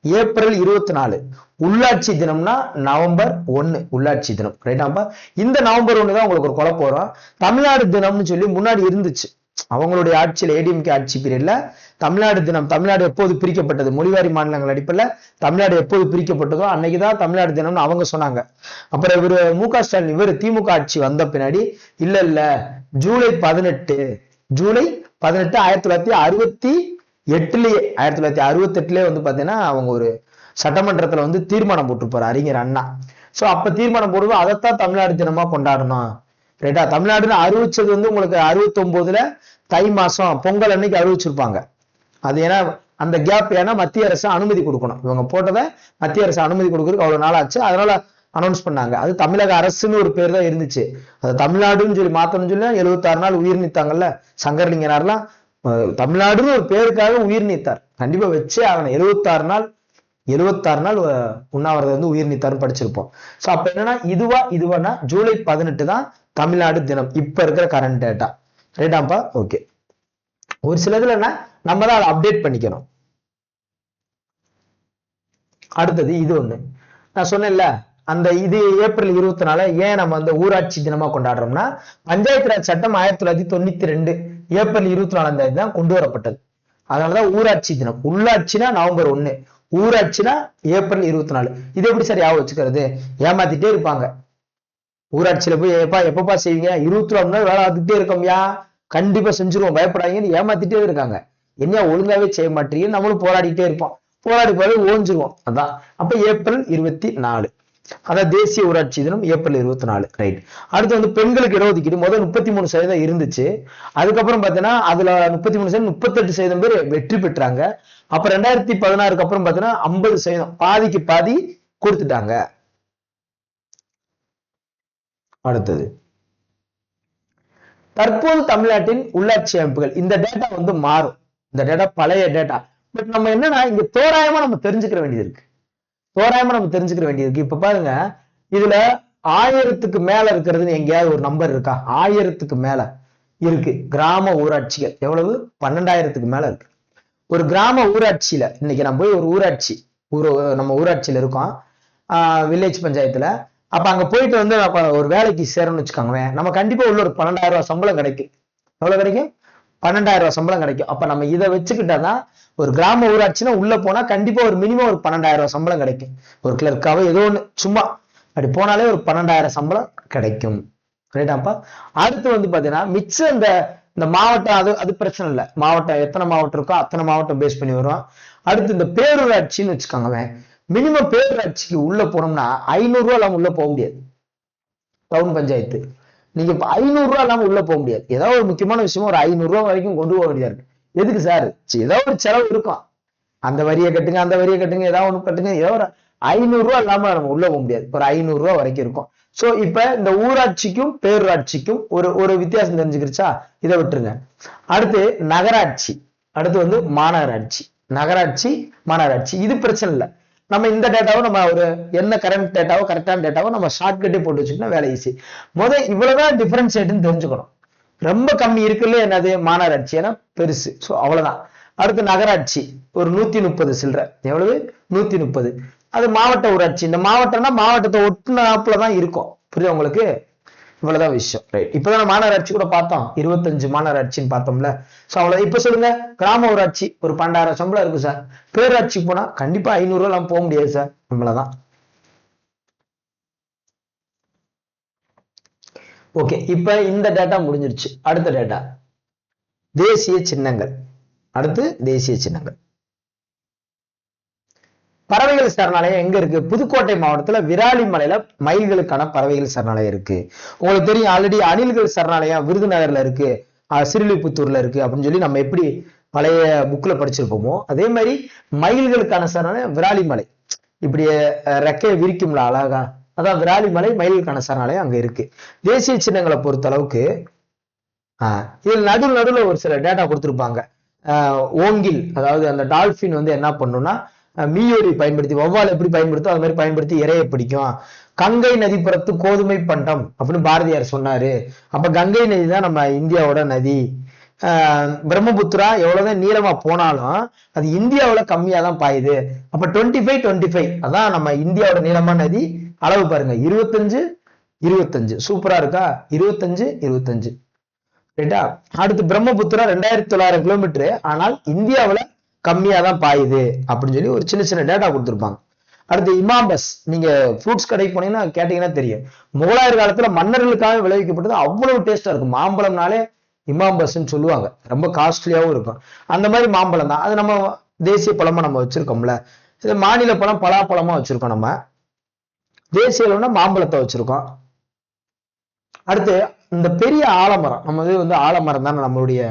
ஏப்ரல் 24, உள்ளாட்சி தினம்னா நவம்பர் 1 உள்ளாட்சி தினம். ரைட்டாப்பா? இந்த நவம்பர் 1 தான் உங்களுக்கு ஒரு குழப்பம் வரும். தமிழ்நாடு தினம்னு சொல்லி முன்னாடி இருந்துச்சு, அவங்களுடைய ஆட்சியில, ஏடிஎம்கே ஆட்சி பீரியட்ல தமிழ்நாடு தினம். தமிழ்நாடு எப்போது பிரிக்கப்பட்டது, மொழிவாரி மாநிலங்கள் அடிப்படையில் தமிழ்நாடு எப்போது பிரிக்கப்பட்டதோ அன்னைக்குதான் தமிழ்நாடு தினம்னு அவங்க சொன்னாங்க. அப்புறம் இவரு மு.க. ஸ்டாலின் இவர் திமுக ஆட்சி வந்த பின்னாடி இல்ல ஜூலை 18 1968 வந்து பாத்தீங்கன்னா அவங்க ஒரு சட்டமன்றத்துல வந்து தீர்மானம் போட்டிருப்பாரு அறிஞர் அண்ணா. சோ அப்ப தீர்மானம் போடுவோம், அதைத்தான் தமிழ்நாடு தினமா கொண்டாடணும். ரைட்டா? தமிழ்நாடுன்னு அறிவிச்சது வந்து உங்களுக்கு 69ல தை மாசம் பொங்கல் அன்னைக்கு அறிவிச்சிருப்பாங்க. அது ஏன்னா அந்த கேப், ஏன்னா மத்திய அரசு அனுமதி கொடுக்கணும். இவங்க போட்டதை மத்திய அரசு அனுமதி கொடுக்கறதுக்கு அவ்வளவு நாள் ஆச்சு, அதனால அனௌன்ஸ் பண்ணாங்க. அது தமிழக அரசுன்னு ஒரு பேர் தான் இருந்துச்சு. அது தமிழ்நாடுன்னு சொல்லி மாத்தணும்னு சொல்லி 76 நாள் உயிர் நீத்தாங்கல்ல சங்கரலிங்கனார்லாம். தமிழ்நாடுன்னு ஒரு பேருக்காக உயிர் நீத்தார், கண்டிப்பா வச்சே ஆகணும். 76 நாள் உண்ணாவிரதம் வந்து உயிர் நீத்தார்னு படிச்சிருப்போம். சோ அப்ப என்னன்னா இதுவானா ஜூலை 18 தான் தமிழ்நாடு தினம், இப்ப இருக்கிற கரண்ட் டேட்டா. ரைட்டாப்பா? ஓகே. ஒரு சிலதுல என்ன நம்ம தான் அதை அப்டேட் பண்ணிக்கணும். அடுத்தது இது ஒண்ணு நான் சொன்னேன்ல, அந்த இது ஏப்ரல் 24 ஏன் நம்ம அந்த ஊராட்சி தினமா கொண்டாடுறோம்னா, பஞ்சாயத்து ராஜ் சட்டம் 1992 ஏப்ரல் 24ஆம் தேதி தான் கொண்டு வரப்பட்டது. அதனாலதான் ஊராட்சி தினம். உள்ளாட்சினா நவம்பர் 1, ஊராட்சினா ஏப்ரல் 24. இது எப்படி சார் ஞாபகம் வச்சுக்கிறது? ஏமாத்திட்டே இருப்பாங்க. ஊராட்சியில போய் எப்பப்பா செய்வீங்க? 24 மணி நேரம் வேலை பார்த்துட்டே இருக்கோம்யா, கண்டிப்பா செஞ்சிருவோம், பயப்படாதீங்கன்னு ஏமாத்திட்டே இருக்காங்க. என்ன ஒழுங்காவே செய்ய மாட்டீங்க, நம்மளும் போராடிட்டே இருப்போம், போராடி ஓஞ்சிருவோம். அதான் அப்ப ஏப்ரல் 24. அதான் தேசிய ஊராட்சி தினம் ஏப்ரல் 24. ரைட். அடுத்து வந்து பெண்களுக்கு இடஒதுக்கீடு முதல் 33% இருந்துச்சு. அதுக்கப்புறம் பாத்தீங்கன்னா அதுல 33% 38% பேர் வெற்றி பெற்றாங்க. அப்ப 2016க்கு அப்புறம் பாத்தீங்கன்னா 50% பாதிக்கு பாதி கொடுத்துட்டாங்க. அடுத்தது தற்போது தமிழ்நாட்டின் உள்ளாட்சி அமைப்புகள், இந்த டேட்டா வந்து மாறும். இந்த டேட்டா பழைய டேட்டா. பட் நம்ம என்னன்னா இங்க தோராயமா நம்ம தெரிஞ்சுக்கிற வேண்டியது இருக்கு. இப்ப பாருங்க, இதுல 1000க்கு மேல இருக்கிறது எங்கேயாவது ஒரு நம்பர் இருக்கா? 1000க்கு மேல இருக்கு கிராம ஊராட்சிகள். எவ்வளவு? 12,000க்கு மேல இருக்கு. ஒரு கிராம ஊராட்சியில இன்னைக்கு நம்ம போய் ஒரு ஊராட்சி நம்ம ஊராட்சியில இருக்கோம், வில்லேஜ் பஞ்சாயத்துல. அப்ப அங்க போயிட்டு வந்து ஒரு வேலைக்கு சேரணும்னு வச்சுக்கோங்க, நம்ம கண்டிப்பா உள்ள ஒரு 12,000 ரூபாய் சம்பளம் கிடைக்கும். எவ்வளவு கிடைக்கும்? 12,000 ரூபாய் சம்பளம் கிடைக்கும். அப்ப நம்ம இதை வச்சுக்கிட்டாதான் ஒரு கிராம ஊராட்சினா உள்ள போனா கண்டிப்பா ஒரு மினிமம் ஒரு 12,000 ரூபாய் சம்பளம் கிடைக்கும். ஒரு கிளர்க்காவோ ஏதோ ஒண்ணு சும்மா அப்படி போனாலே ஒரு 12,000 சம்பளம் கிடைக்கும். ரைட்டாப்பா? அடுத்து வந்து பாத்தீங்கன்னா மிச்சம் இந்த மாவட்டம், அது பிரச்சனை இல்லை. மாவட்டம் எத்தனை மாவட்டம் இருக்கோ அத்தனை மாவட்டம் பேஸ் பண்ணி வரும். அடுத்து இந்த பேரூராட்சின்னு வச்சுக்கோங்க, மினிமம் பேரூராட்சிக்கு உள்ள போனோம்னா 500 ரூபாய் இல்லாம உள்ள போக முடியாது. டவுன் பஞ்சாயத்து நீங்க 500 ரூபாய் இல்லாம உள்ள போக முடியாது. ஏதாவது ஒரு முக்கியமான விஷயமா ஒரு 500 ரூபாய் வரைக்கும் கொண்டு போக வேண்டியது இருக்கு. எதுக்கு சார்? ஏதாவது ஒரு செலவு இருக்கும். அந்த வரியை கட்டுங்க, அந்த வரியை கட்டுங்க, ஏதாவது ஒண்ணு கட்டுங்க. ஏதோ ஒரு 500 ரூபாய் இல்லாம நம்ம உள்ள போக முடியாது. ஒரு 500 ரூபாய் வரைக்கும் இருக்கும். சோ இப்ப இந்த ஊராட்சிக்கும் பேரூராட்சிக்கும் ஒரு வித்தியாசம் தெரிஞ்சுக்கிருச்சா? இதை விட்டுருங்க. அடுத்து நகராட்சி, அடுத்து வந்து மாநகராட்சி. நகராட்சி, மாநகராட்சி இது பிரச்சனை இல்லை. நம்ம இந்த டேட்டாவை நம்ம ஒரு என்ன கரண்ட் டேட்டாவோ கரெக்டான டேட்டாவோ நம்ம ஷார்ட்கட்டே போட்டு வச்சுக்கணும், வேலை ஈஸி. இவ்வளவுதான் டிஃபரன்ஷியேட்னு தெரிஞ்சுக்கணும். ரொம்ப கம்மி இருக்குல்ல என்னது? மாநகராட்சி, ஏன்னா பெருசு. சோ அவ்வளவுதான். அடுத்து நகராட்சி ஒரு 130 சில்லற. எவ்வளவு? 130. அது மாவட்ட ஊராட்சி. இந்த மாவட்டம்னா மாவட்டத்தை ஒட்டுனாப்புலதான் இருக்கும். புரியுது உங்களுக்கு? இவ்வளவுதான் விஷயம். ரைட். இப்பதான் மாநகராட்சி கூட பார்த்தோம், 25 மாநகராட்சின்னு பார்த்தோம்ல. சோ அவ்வளவு. இப்ப சொல்லுங்க, கிராம ஊராட்சி ஒரு 12,000 சம்பளம் இருக்கு சார். பேரூராட்சி போனா கண்டிப்பா 500 ரூபாய் எல்லாம் போக முடியாது சார். இவ்வளவுதான். ஓகே, இப்ப இந்த டேட்டா முடிஞ்சிருச்சு. அடுத்த டேட்டா தேசிய சின்னங்கள். அடுத்து தேசிய சின்னங்கள். பறவைகள் சரணாலயம் எங்க இருக்கு? புதுக்கோட்டை மாவட்டத்துல விராலிமலையில மயில்களுக்கான பறவைகள் சரணாலயம் இருக்கு. உங்களுக்கு தெரியும் ஆல்ரெடி அணில்கள் சரணாலயம் விருதுநகர்ல இருக்கு, சிறுலிபுத்தூர்ல இருக்கு அப்படின்னு சொல்லி நம்ம எப்படி பழைய புக்ல படிச்சிருப்போமோ அதே மாதிரி மயில்களுக்கான சரணாலயம் விராலிமலை. இப்படி ரெக்கையை விரிக்கும்ல அழகா, அதான் விராலிமலை மயில்களுக்கான சரணாலயம் அங்க இருக்கு. தேசிய சின்னங்களை பொறுத்த அளவுக்கு இதில் நடுவுல ஒரு சில டேட்டா கொடுத்திருப்பாங்க. ஓங்கில், அதாவது அந்த டால்பின் வந்து என்ன பண்ணும்னா மீயோடி பயன்படுத்தி, வௌவால் எப்படி பயன்படுத்தும் அது மாதிரி பயன்படுத்தி இறைய பிடிக்கும். கங்கை நதிப்புறத்து கோதுமை பண்டம் அப்படின்னு பாரதியார் சொன்னாரு. அப்ப கங்கை நதி தான் நம்ம இந்தியாவோட நதி. பிரம்மபுத்திரா எவ்வளவுதான் நீளமா போனாலும் அது இந்தியாவில கம்மியா தான் பாயுது. அப்ப 25 அதான் நம்ம இந்தியாவோட நீளமான நதி. அளவு பாருங்க, 25 சூப்பரா இருக்கா? 25 ரைட்டா? அடுத்து பிரம்மபுத்திரா 2,900 கிலோமீட்டர், ஆனால் இந்தியாவில கம்மியா தான் பாயுது அப்படின்னு சொல்லி ஒரு சின்ன சின்ன டேட்டா கொடுத்துருப்பாங்க. அடுத்து இமாம்பஸ், நீங்க ஃப்ரூட்ஸ் கடைக்கு போனீங்கன்னா கேட்டீங்கன்னா தெரியும். முகலாயர் காலத்துல மன்னர்களுக்காக விளைவிக்கப்பட்டது அவ்வளவு டேஸ்டா இருக்கும். மாம்பழம்னாலே இமாம்பஸ்ன்னு சொல்லுவாங்க. ரொம்ப காஸ்ட்லியாவும் இருக்கும். அந்த மாதிரி மாம்பழம் தான் அது. நம்ம தேசிய பழமா நம்ம வச்சிருக்கோம்ல, இது மாநில பழம் பலாப்பழமா வச்சிருக்கோம். நம்ம தேசிய அளவுனா மாம்பழத்தை வச்சிருக்கோம். அடுத்து இந்த பெரிய ஆலமரம், நம்ம இது வந்து ஆலமரம் தானே நம்மளுடைய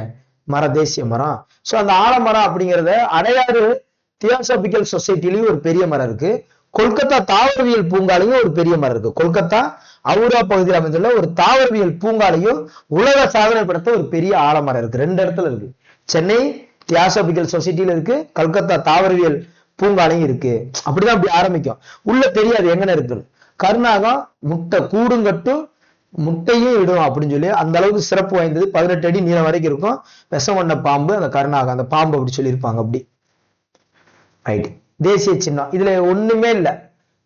தேசிய மரம். சோ அந்த ஆலமரம் அப்படிங்கறத அடையாறு தியோசாபிக்கல் சொசைட்டிலையும் ஒரு பெரிய மரம் இருக்கு. கொல்கத்தா தாவரவியல் பூங்காலையும் ஒரு பெரிய மரம் இருக்கு. கொல்கத்தா அவுரா பகுதியில் அமைந்துள்ள ஒரு தாவரவியல் பூங்காலையும் உலக சாதனை படுத்த ஒரு பெரிய ஆலமரம் இருக்கு. 2 இடத்துல இருக்கு. சென்னை தியோசாபிக்கல் சொசைட்டில இருக்கு, கல்கத்தா தாவரவியல் பூங்காலையும் இருக்கு. அப்படிதான் அப்படி ஆரம்பிக்கும். உள்ள தெரியாது எங்கன்னு இருக்குன்னு. கருநாகம் முட்டை கூடுங்கட்டும் முட்டையும் இடும் அப்படின்னு சொல்லி அந்த அளவுக்கு சிறப்பு வாய்ந்தது. 18 அடி நீளம் வரைக்கும் இருக்கும். விஷம் கொண்ட பாம்பு அந்த கருநாகம், அந்த பாம்பு அப்படி சொல்லியிருப்பாங்க. அப்படி ரைட். தேசிய சின்னம் இதுல ஒண்ணுமே இல்லை.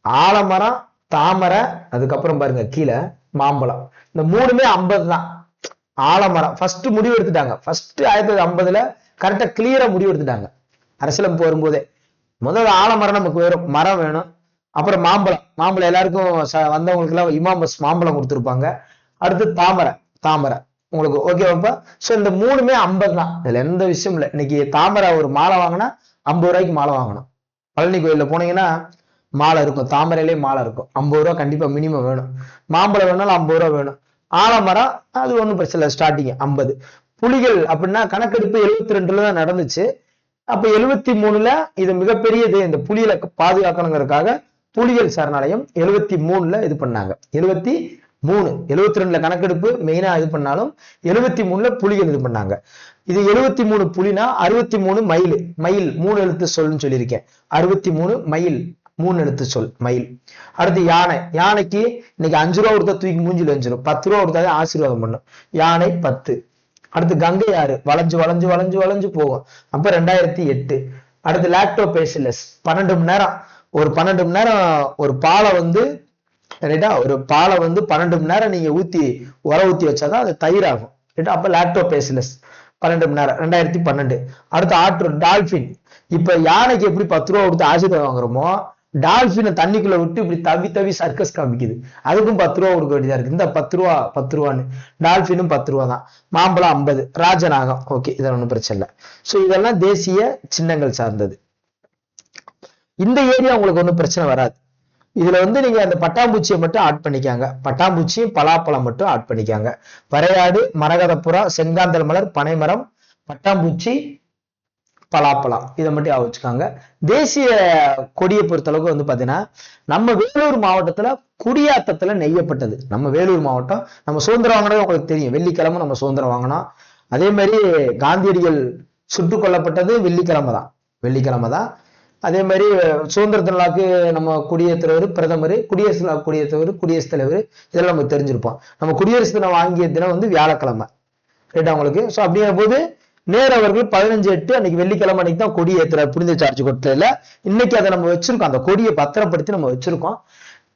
ஆலமரம், தாமரை, அதுக்கப்புறம் பாருங்க கீழே மாம்பழம். இந்த 3மே 50 தான். ஆலமரம் ஃபர்ஸ்ட் முடிவு எடுத்துட்டாங்க. ஃபர்ஸ்ட் 1950 கரெக்டா கிளியரா முடிவு எடுத்துட்டாங்க. அரசியலமைப்பு வரும்போதே முதல்ல ஆலமரம் நமக்கு மரம் வேணும். அப்புறம் மாம்பழம் எல்லாருக்கும் வந்தவங்களுக்கு எல்லாம் இமாம்பஸ் மாம்பழம் கொடுத்துருப்பாங்க. அடுத்து தாமரை உங்களுக்கு ஓகேவாப்பா? சோ இந்த 3மே 50 தான். இதுல எந்த விஷயம் இல்லை. இன்னைக்கு தாமரை ஒரு மாலை வாங்கினா 50 ரூபாய்க்கு மாலை வாங்கணும். பழனி கோயில்ல போனீங்கன்னா மாலை இருக்கும், தாமரையிலே மாலை இருக்கும். 50 ரூபா கண்டிப்பா மினிமம் வேணும். மாம்பழம் வேணாலும் 50 ரூபா வேணும். ஆலமரம் அது ஒன்றும் பிரச்சனை இல்லை, ஸ்டார்டிங் 50. புலிகள் அப்படின்னா கணக்கெடுப்பு 72ல தான் நடந்துச்சு. அப்ப 73ல இது மிகப்பெரியது, இந்த புலிகளை பாதுகாக்கணுங்கிறதுக்காக புலிகள் சரணாலயம் 73ல இது பண்ணாங்க. 73, 72ல கணக்கெடுப்பு மெயினா இது பண்ணாலும் 73ல புலிகள் இது பண்ணாங்க. இது 73 புலினா 63 மயில். மயில் 3 எழுத்து சொல்லுன்னு சொல்லியிருக்கேன். 63 மயில் 3 எழுத்து சொல் மயில். அடுத்து யானை. யானைக்கு இன்னைக்கு 5 ரூபா கொடுத்தா தூக்கி மூஞ்சில வஞ்சிடும், 10 ரூபா கொடுத்தாலே ஆசீர்வாதம் பண்ணும். யானை 10. அடுத்து கங்கை ஆறு வளைஞ்சு வளைஞ்சு வளைஞ்சு வளைஞ்சு போகும், அப்ப 2008. அடுத்து லாக்டோபேசிலஸ் 12 மணி நேரம், ஒரு 12 மணி நேரம் ஒரு பாலை வந்து ரைட்டா, ஒரு பாலை வந்து 12 மணி நேரம் நீங்க ஊத்தி உர ஊத்தி வச்சாதான் அது தயிர் ஆகும் ரைட்டா. அப்ப லாக்டோபேசிலஸ் 12 மணி நேரம் 2012. அடுத்து ஆற்று டால்பின். இப்ப யானைக்கு எப்படி 10 ரூபா கொடுத்து ஆசீர்வாதம் வாங்குறோமோ, டால்பினை தண்ணிக்குள்ள விட்டு இப்படி தவி தவி சர்க்கஸ் காமிக்குது, அதுக்கும் 10 ரூபா கொடுக்க வேண்டியதா இருக்கு. இந்த 10 ரூபா 10 ரூபான்னு டால்பினும் 10 ரூபா தான். மாம்பழம் 50. ராஜநாகம் ஓகே, இதெல்லாம் ஒன்றும் பிரச்சனை இல்லை. ஸோ இதெல்லாம் தேசிய சின்னங்கள் சார்ந்தது. இந்த ஏரியா உங்களுக்கு ஒன்றும் பிரச்சனை வராது. இதுல வந்து நீங்க அந்த பட்டாம்பூச்சியை மட்டும் ஆட் பண்ணிக்காங்க, பட்டாம்பூச்சியும் பலாப்பழம் மட்டும் ஆட் பண்ணிக்காங்க. வரையாடு, மரகதப்புறா, செங்காந்தல் மலர், பனைமரம், பட்டாம்பூச்சி, பலாப்பழம், இதை மட்டும் ஆவச்சுக்காங்க. தேசிய கொடியை பொறுத்தளவுக்கு வந்து பாத்தீங்கன்னா நம்ம வேலூர் மாவட்டத்துல குடியாத்தத்துல நெய்யப்பட்டது. நம்ம வேலூர் மாவட்டம், நம்ம சுதந்திரம் வாங்கினது உங்களுக்கு தெரியும், வெள்ளிக்கிழமை நம்ம சுதந்திரம் வாங்கினோம். அதே மாதிரி காந்தியடிகள் சுட்டுக் கொல்லப்பட்டது வெள்ளிக்கிழமை தான், வெள்ளிக்கிழமை தான். அதே மாதிரி சுதந்திர திருநாளுக்கு நம்ம குடியேற்றுறவர் பிரதமர், குடியரசு நாள் குடியேற்றவர் குடியரசுத் தலைவர், இதெல்லாம் நமக்கு தெரிஞ்சிருப்போம். நம்ம குடியரசு தினம் வாங்கிய தினம் வந்து வியாழக்கிழமை ரைட்டா உங்களுக்கு. ஸோ அப்படிங்கிற போது நேரு அவர்கள் 15/8 அன்னைக்கு வெள்ளிக்கிழமை அன்னைக்கு தான் கொடி ஏற்றுறாரு புனித சார்ஜ் கொட்டில. இன்னைக்கு அதை நம்ம வச்சிருக்கோம், அந்த கொடியை பத்திரப்படுத்தி நம்ம வச்சிருக்கோம்.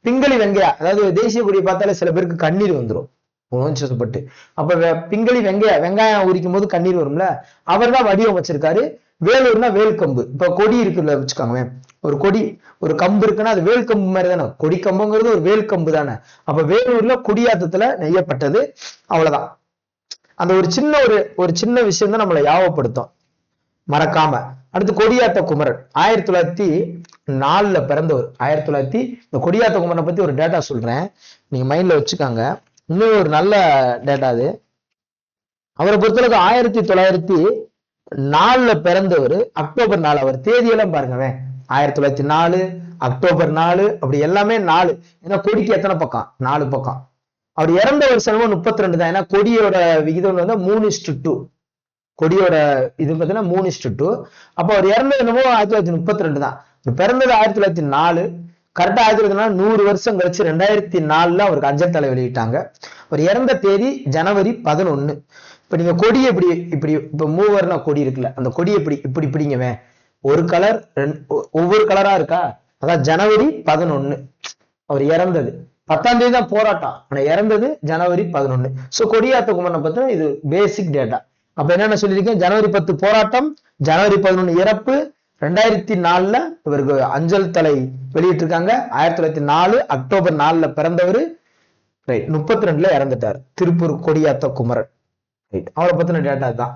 பிங்களி வெங்கையா, அதாவது தேசிய கொடியை பார்த்தாலே சில பேருக்கு கண்ணீர் வந்துடும் உணர்ச்சிப்பட்டு. அப்ப பிங்களி வெங்காயம் உரிக்கும் போது கண்ணீர் வரும்ல, அவர் தான் வடிவம் வச்சிருக்காரு. வேலூர்னா வேல்கம்பு. இப்ப கொடி இருக்குல்ல வச்சுக்கோங்க, ஒரு கொடி ஒரு கம்பு இருக்குன்னா அது வேல்கம்பு மாதிரி தானே, கொடி கம்புங்கிறது ஒரு வேல்கம்பு தானே. அப்ப வேலூர்ல குடியாத்தத்துல நெய்யப்பட்டது, அவ்வளவுதான். அந்த ஒரு சின்ன விஷயம் தான் நம்மளை யாவப்படுத்தும், மறக்காம. அடுத்து கொடியாத்த குமரன் 1904ல பிறந்தவர். இந்த கொடியாத்த குமரனை பத்தி ஒரு டேட்டா சொல்றேன், நீங்க மைண்ட்ல வச்சுக்காங்க. இன்னும் ஒரு நல்ல டேட்டா அது. அவரை பொறுத்தளவுக்கு 1904ல பிறந்தவர், அக்டோபர் 4. அவர் தேதியெல்லாம் பாருங்க, 1904 அக்டோபர் 4 அப்படி எல்லாமே 4. ஏன்னா கொடிக்கு எத்தனை பக்கம், 4 பக்கம். அவர் இறந்த வருஷமும் 32 தான். ஏன்னா கொடியோட விகிதம் வந்து 3:2. கொடியோட இது பார்த்தீங்கன்னா 3:2. அப்ப அவர் இறந்தது என்னமோ 1932 தான். பிறந்தது 1904. கரெக்டா 1904 100 வருஷம் கழிச்சு 2004ல அவருக்கு அஞ்சல் தலை வெளியிட்டாங்க. அவர் இறந்த தேதி ஜனவரி 11. இப்ப நீங்க கொடி இப்படி இப்ப மூவர்னா கொடி இருக்குல்ல, அந்த கொடி இப்படி பிடிங்கவே ஒரு கலர் ஒவ்வொரு கலரா இருக்கா, அதான் ஜனவரி 11 அவர் இறந்தது. 10ஆம் தேதி தான் போராட்டம், ஆனா இறந்தது ஜனவரி 11. சோ கொடியாத்த குமரனை பத்தின இது பேசிக் டேட்டா. அப்ப என்னென்ன சொல்லியிருக்கேன், ஜனவரி 10 போராட்டம், ஜனவரி 11 இறப்பு, 2004ல இவருக்கு அஞ்சல் தலை வெளியிட்டு இருக்காங்க. 1904 அக்டோபர் 4ல பிறந்தவர், ரைட். 32ல இறந்துட்டார். திருப்பூர் கொடியாத்த குமரன், ரைட். அவரை பத்தின டேட்டா தான்.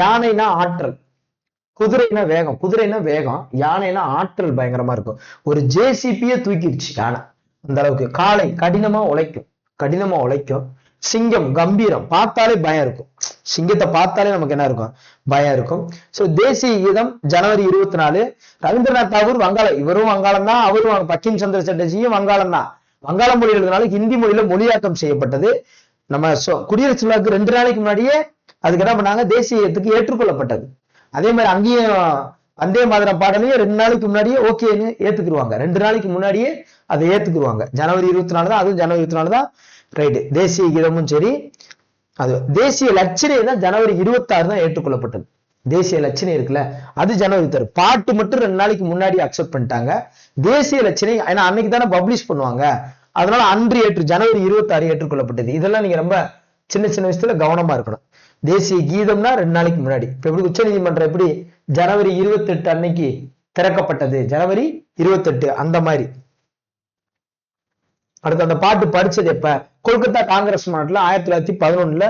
யானைனா ஆற்றல், குதிரைனா வேகம், யானைனா ஆற்றல் பயங்கரமா இருக்கும். ஒரு ஜேசிபியே தூக்கிடுச்சு யானை, அந்த அளவுக்கு. காளை கடினமா உழைக்கும். சிங்கம் கம்பீரம், பார்த்தாலே பயம் இருக்கும். சிங்கத்தை பார்த்தாலே நமக்கு என்ன இருக்கும், பயம் இருக்கும். சோ தேசிய கீதம் ஜனவரி 24. ரவீந்திரநாத் தாகூர் வங்காளம், இவரும் வங்காளம் தான், அவரும் பக்கிம் சந்திர சட்டர்ஜியும் வங்காளம் தான். வங்காள மொழி எழுதினால ஹிந்தி மொழியில மொழியாக்கம் செய்யப்பட்டது. நம்ம குடியரசு விழாவுக்கு 2 நாளைக்கு முன்னாடியே அதுக்கு என்ன பண்ணாங்க, தேசியத்துக்கு ஏற்றுக்கொள்ளப்பட்டது. அதே மாதிரி அங்கேயும் வந்தே மாதரம் பாடலையும் 2 நாளைக்கு முன்னாடியே ஓகேன்னு ஏத்துக்குருவாங்க. 2 நாளைக்கு முன்னாடியே அதை ஏத்துக்குருவாங்க. ஜனவரி 24 தான், அதுவும் ஜனவரி 24 தான், ரைட்டு. தேசிய கீதமும் சரி. அது தேசிய லட்சணை தான் ஜனவரி 26 தான் ஏற்றுக்கொள்ளப்பட்டது. தேசிய லட்சணை இருக்குல்ல, அது ஜனவரி 3. பாட்டு மட்டும் 2 நாளைக்கு முன்னாடி அக்செப்ட் பண்ணிட்டாங்க. தேசிய லட்சணை ஏன்னா அன்னைக்கு தானே பப்ளிஷ் பண்ணுவாங்க, அதனால அன்று ஜனவரி 26 ஏற்றுக்கொள்ளப்பட்டது. இதெல்லாம் நீங்க ரொம்ப சின்ன விஷயத்துல கவனமா இருக்கணும். தேசிய கீதம்னா 2 நாளைக்கு முன்னாடி. இப்ப எப்படி உச்ச நீதிமன்றம் எப்படி ஜனவரி 28 அன்னைக்கு திறக்கப்பட்டது, ஜனவரி 28 அந்த மாதிரி. அடுத்து அந்த பாட்டு படிச்சது எப்ப, கொல்கத்தா காங்கிரஸ் மாநாட்டுல 1911ல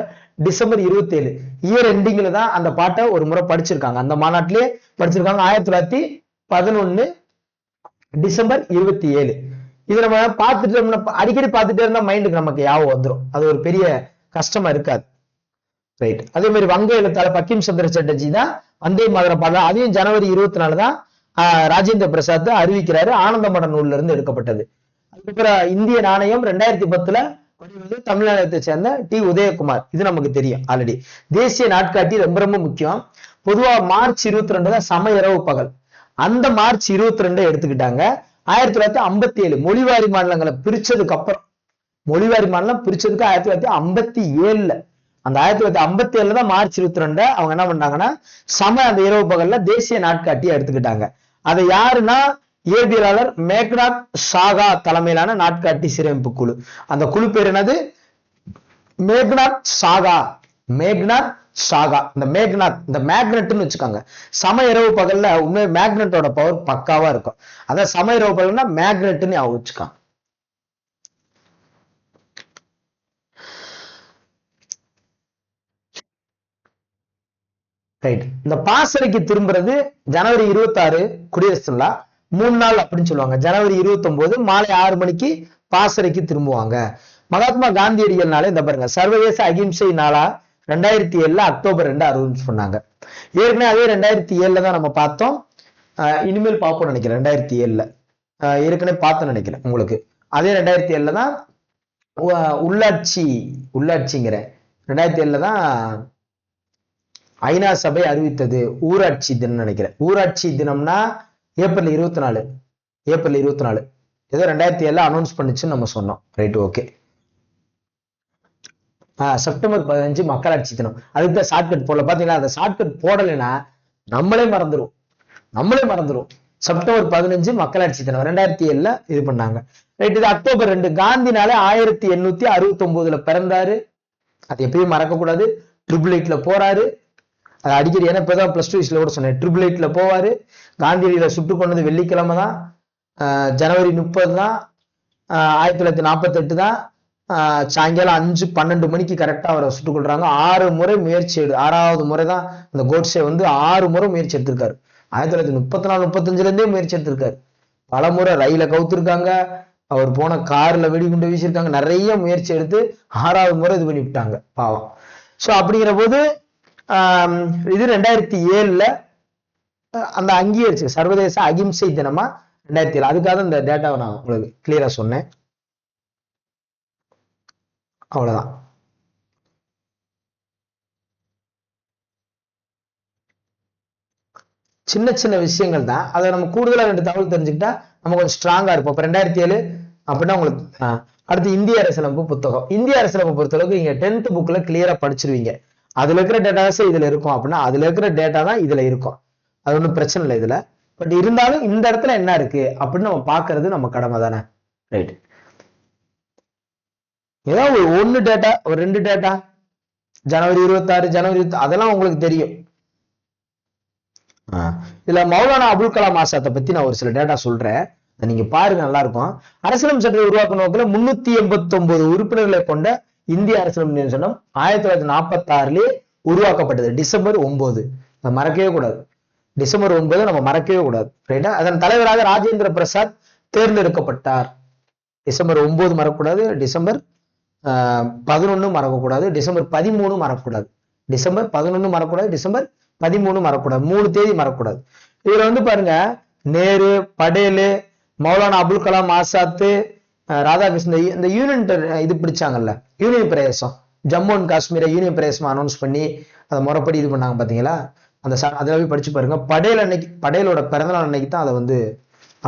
டிசம்பர் 27 இயர் எண்டிங்ல தான் அந்த பாட்டை ஒரு முறை படிச்சிருக்காங்க. அந்த மாநாட்டிலேயே படிச்சிருக்காங்க. 1911 டிசம்பர் 27. இது நம்ம பார்த்துட்டு அடிக்கடி பார்த்துட்டே இருந்தா மைண்டுக்கு நமக்கு ஞாபகம் வந்துடும், அது ஒரு பெரிய கஷ்டமா இருக்காது. ரைட். அதே மாதிரி வங்க எழுத்தாளர் பக்கிம் சந்திர சட்டர்ஜி தான் வந்தே மாதரம் பாடல், அதையும் ஜனவரி 24 தான் ராஜேந்திர பிரசாத் அறிவிக்கிறாரு, ஆனந்த மட நூல்ல இருந்து எடுக்கப்பட்டது. அதுக்கப்புறம் இந்திய நாணயம் 2010 வடிவது தமிழ்நாட்டை சேர்ந்த டி உதயகுமார், இது நமக்கு தெரியும் ஆல்ரெடி. தேசிய நாட்காட்டி ரொம்ப ரொம்ப முக்கியம். பொதுவா மார்ச் 22 தான் சம இரவு பகல், அந்த மார்ச் 22 எடுத்துக்கிட்டாங்க. 1957 மொழிவாரி மாநிலங்களை பிரிச்சதுக்கு அப்புறம், மொழிவாரி மாநிலம் பிரிச்சதுக்கு 1957, அந்த 1957 தான் மார்ச் 22 அவங்க என்ன பண்ணாங்கன்னா சம அந்த இரவு பகல்ல தேசிய நாட்காட்டியா எடுத்துக்கிட்டாங்க. அதை யாருன்னா இயற்பியலாளர் மேக்நாத் சாகா தலைமையிலான நாட்காட்டி சீரமைப்பு குழு. அந்த குழு பேர் என்னது? மேக்நாத் சாகா. மேக்நாத் சாகா. இந்த மேக்நாத், இந்த மேக்னெட்னு வச்சுக்காங்க. சம இரவு பகல்ல உண்மை மேக்னெட்டோட பவர் பக்காவா இருக்கும். அதான் சம இரவு பகல்னா மேக்னெட்னு வச்சுக்காங்க. ரைட். இந்த பாசறைக்கு திரும்புறது ஜனவரி 26 குடியரசு விழா 3 நாள் அப்படின்னு சொல்லுவாங்க. ஜனவரி 29 மாலை 6 மணிக்கு பாசறைக்கு திரும்புவாங்க. மகாத்மா காந்தியடிகள்னால இந்த பாருங்க சர்வதேச அகிம்சை நாளா 2007 அக்டோபர் 2 அனௌன்ஸ் பண்ணாங்க. ஏற்கனவே அதே 2007 தான் நம்ம பார்த்தோம். இனிமேல் பார்ப்போம் நினைக்கிறேன். 2007 ஏற்கனவே பார்த்தோம் நினைக்கிறேன் உங்களுக்கு. அதே 2007 தான் உள்ளாட்சிங்கிற 2007 தான் ஐநா சபை அறிவித்தது ஊராட்சி தினம் நினைக்கிறேன். ஊராட்சி தினம்னா ஏப்ரல் 24, ஏப்ரல் 24 ஏதோ 2007 அனௌன்ஸ் பண்ணுச்சுன்னு நம்ம சொன்னோம். Right, okay. செப்டம்பர் 15 மக்களாட்சி தினம். அதுக்கு தான் ஷார்ட்கட் போடல. பாத்தீங்கன்னா அந்த ஷார்ட்கட் போடலைன்னா நம்மளே மறந்துடும். செப்டம்பர் 15 மக்களாட்சி தினம் 2007 இது பண்ணாங்க. ரைட். இது அக்டோபர் 2 காந்தினால 1869 பிறந்தாரு. அது எப்பயும் மறக்க கூடாது. ட்ரிபிள் எயிட்ல போறாரு. அது அடிக்கடி, ஏன்னா இப்பதான் +2 கூட சொன்னேன். ட்ரிபிள் எயிட்ல போவாரு. காந்தியடிகளை சுட்டு கொண்டது வெள்ளிக்கிழமை தான், ஜனவரி 30 தான், 1948 தான். சாயங்காலம் 5:12 மணிக்கு கரெக்டா அவரை சுட்டுக் கொள்றாங்க. 6 முறை முயற்சி 6வது முறை தான் அந்த கோட்ஸே 6 முறை முயற்சி எடுத்திருக்காரு. 1934-35 இருந்தே முயற்சி எடுத்திருக்காரு. பல முறை ரயில கவுத்திருக்காங்க, அவர் போன கார்ல வெடிகுண்டு வீசியிருக்காங்க. நிறைய முயற்சி எடுத்து 6வது முறை இது பண்ணி விட்டாங்க பாவம். சோ அப்படிங்கிற போது இது 2007 அந்த அங்கீகரிச்சு சர்வதேச அகிம்சை தினமா 2007. அதுக்காக இந்த டேட்டாவை நான் உங்களுக்கு கிளியரா சொன்னேன். அவ்வளவுதான். சின்ன சின்ன விஷயங்கள் தான். அதை நம்ம கூடுதலா 2 தகவல் தெரிஞ்சுக்கிட்டா நம்ம கொஞ்சம் ஸ்ட்ராங்கா இருப்போம். இப்ப 2007 அப்படின்னா உங்களுக்கு அடுத்து இந்திய அரசியலமைப்பு புத்தகம். இந்திய அரசியலமைப்பு பொறுத்தளவுக்கு நீங்க 10th புக்ல கிளியரா படிச்சிருவீங்க. அதுல இருக்கிற டேட்டாஸே இதுல இருக்கும் அப்படின்னா அதுல இருக்கிற டேட்டா தான் இதுல இருக்கும். அது ஒன்றும் பிரச்சனை இல்லை இதுல. பட் இருந்தாலும் இந்த இடத்துல என்ன இருக்கு அப்படின்னு நம்ம பாக்குறது நம்ம கடமை தானே. ரைட். ஏதாவது ஒரு 1 டேட்டா, ஒரு 2 டேட்டா, ஜனவரி 26, ஜனவரி அதெல்லாம் உங்களுக்கு தெரியும். இதுல மௌலானா அபுல் கலாம் ஆசாத்தை பத்தி நான் ஒரு சில டேட்டா சொல்றேன், நீங்க பாருங்க, நல்லா இருக்கும். அரசியலமைப்பு சட்டத்தை உருவாக்கும் நோக்கில 389 உறுப்பினர்களை கொண்ட இந்திய அரசியலமைப்பு சட்டம் 1946 உருவாக்கப்பட்டது. டிசம்பர் 9 மறக்கவே கூடாது. டிசம்பர் 9 நம்ம மறக்கவே கூடாது. ரைட்டா. அதன் தலைவராக ராஜேந்திர பிரசாத் தேர்ந்தெடுக்கப்பட்டார். டிசம்பர் 9 மறக்கக்கூடாது. டிசம்பர் 11 மறக்கக்கூடாது. டிசம்பர் 13 மறக்கக்கூடாது. டிசம்பர் 11 மறக்கக்கூடாது. டிசம்பர் 13 மறக்கக்கூடாது. 3 தேதி மறக்கக்கூடாது. இதுல பாருங்க, நேரு, படேலு, மௌலானா அபுல் கலாம் ஆசாத், ராதாகிருஷ்ணன் இந்த யூனியன் இது பிடிச்சாங்கல்ல, யூனியன் பிரதேசம், ஜம்மு அண்ட் காஷ்மீரை யூனியன் பிரதேசம் அனௌன்ஸ் பண்ணி அதை முறைப்படி இது பண்ணாங்க பாத்தீங்களா. அந்த அதில் போய் படிச்சு பாருங்க. படேலோட பிறந்தநாள் அன்னைக்கு தான் அதை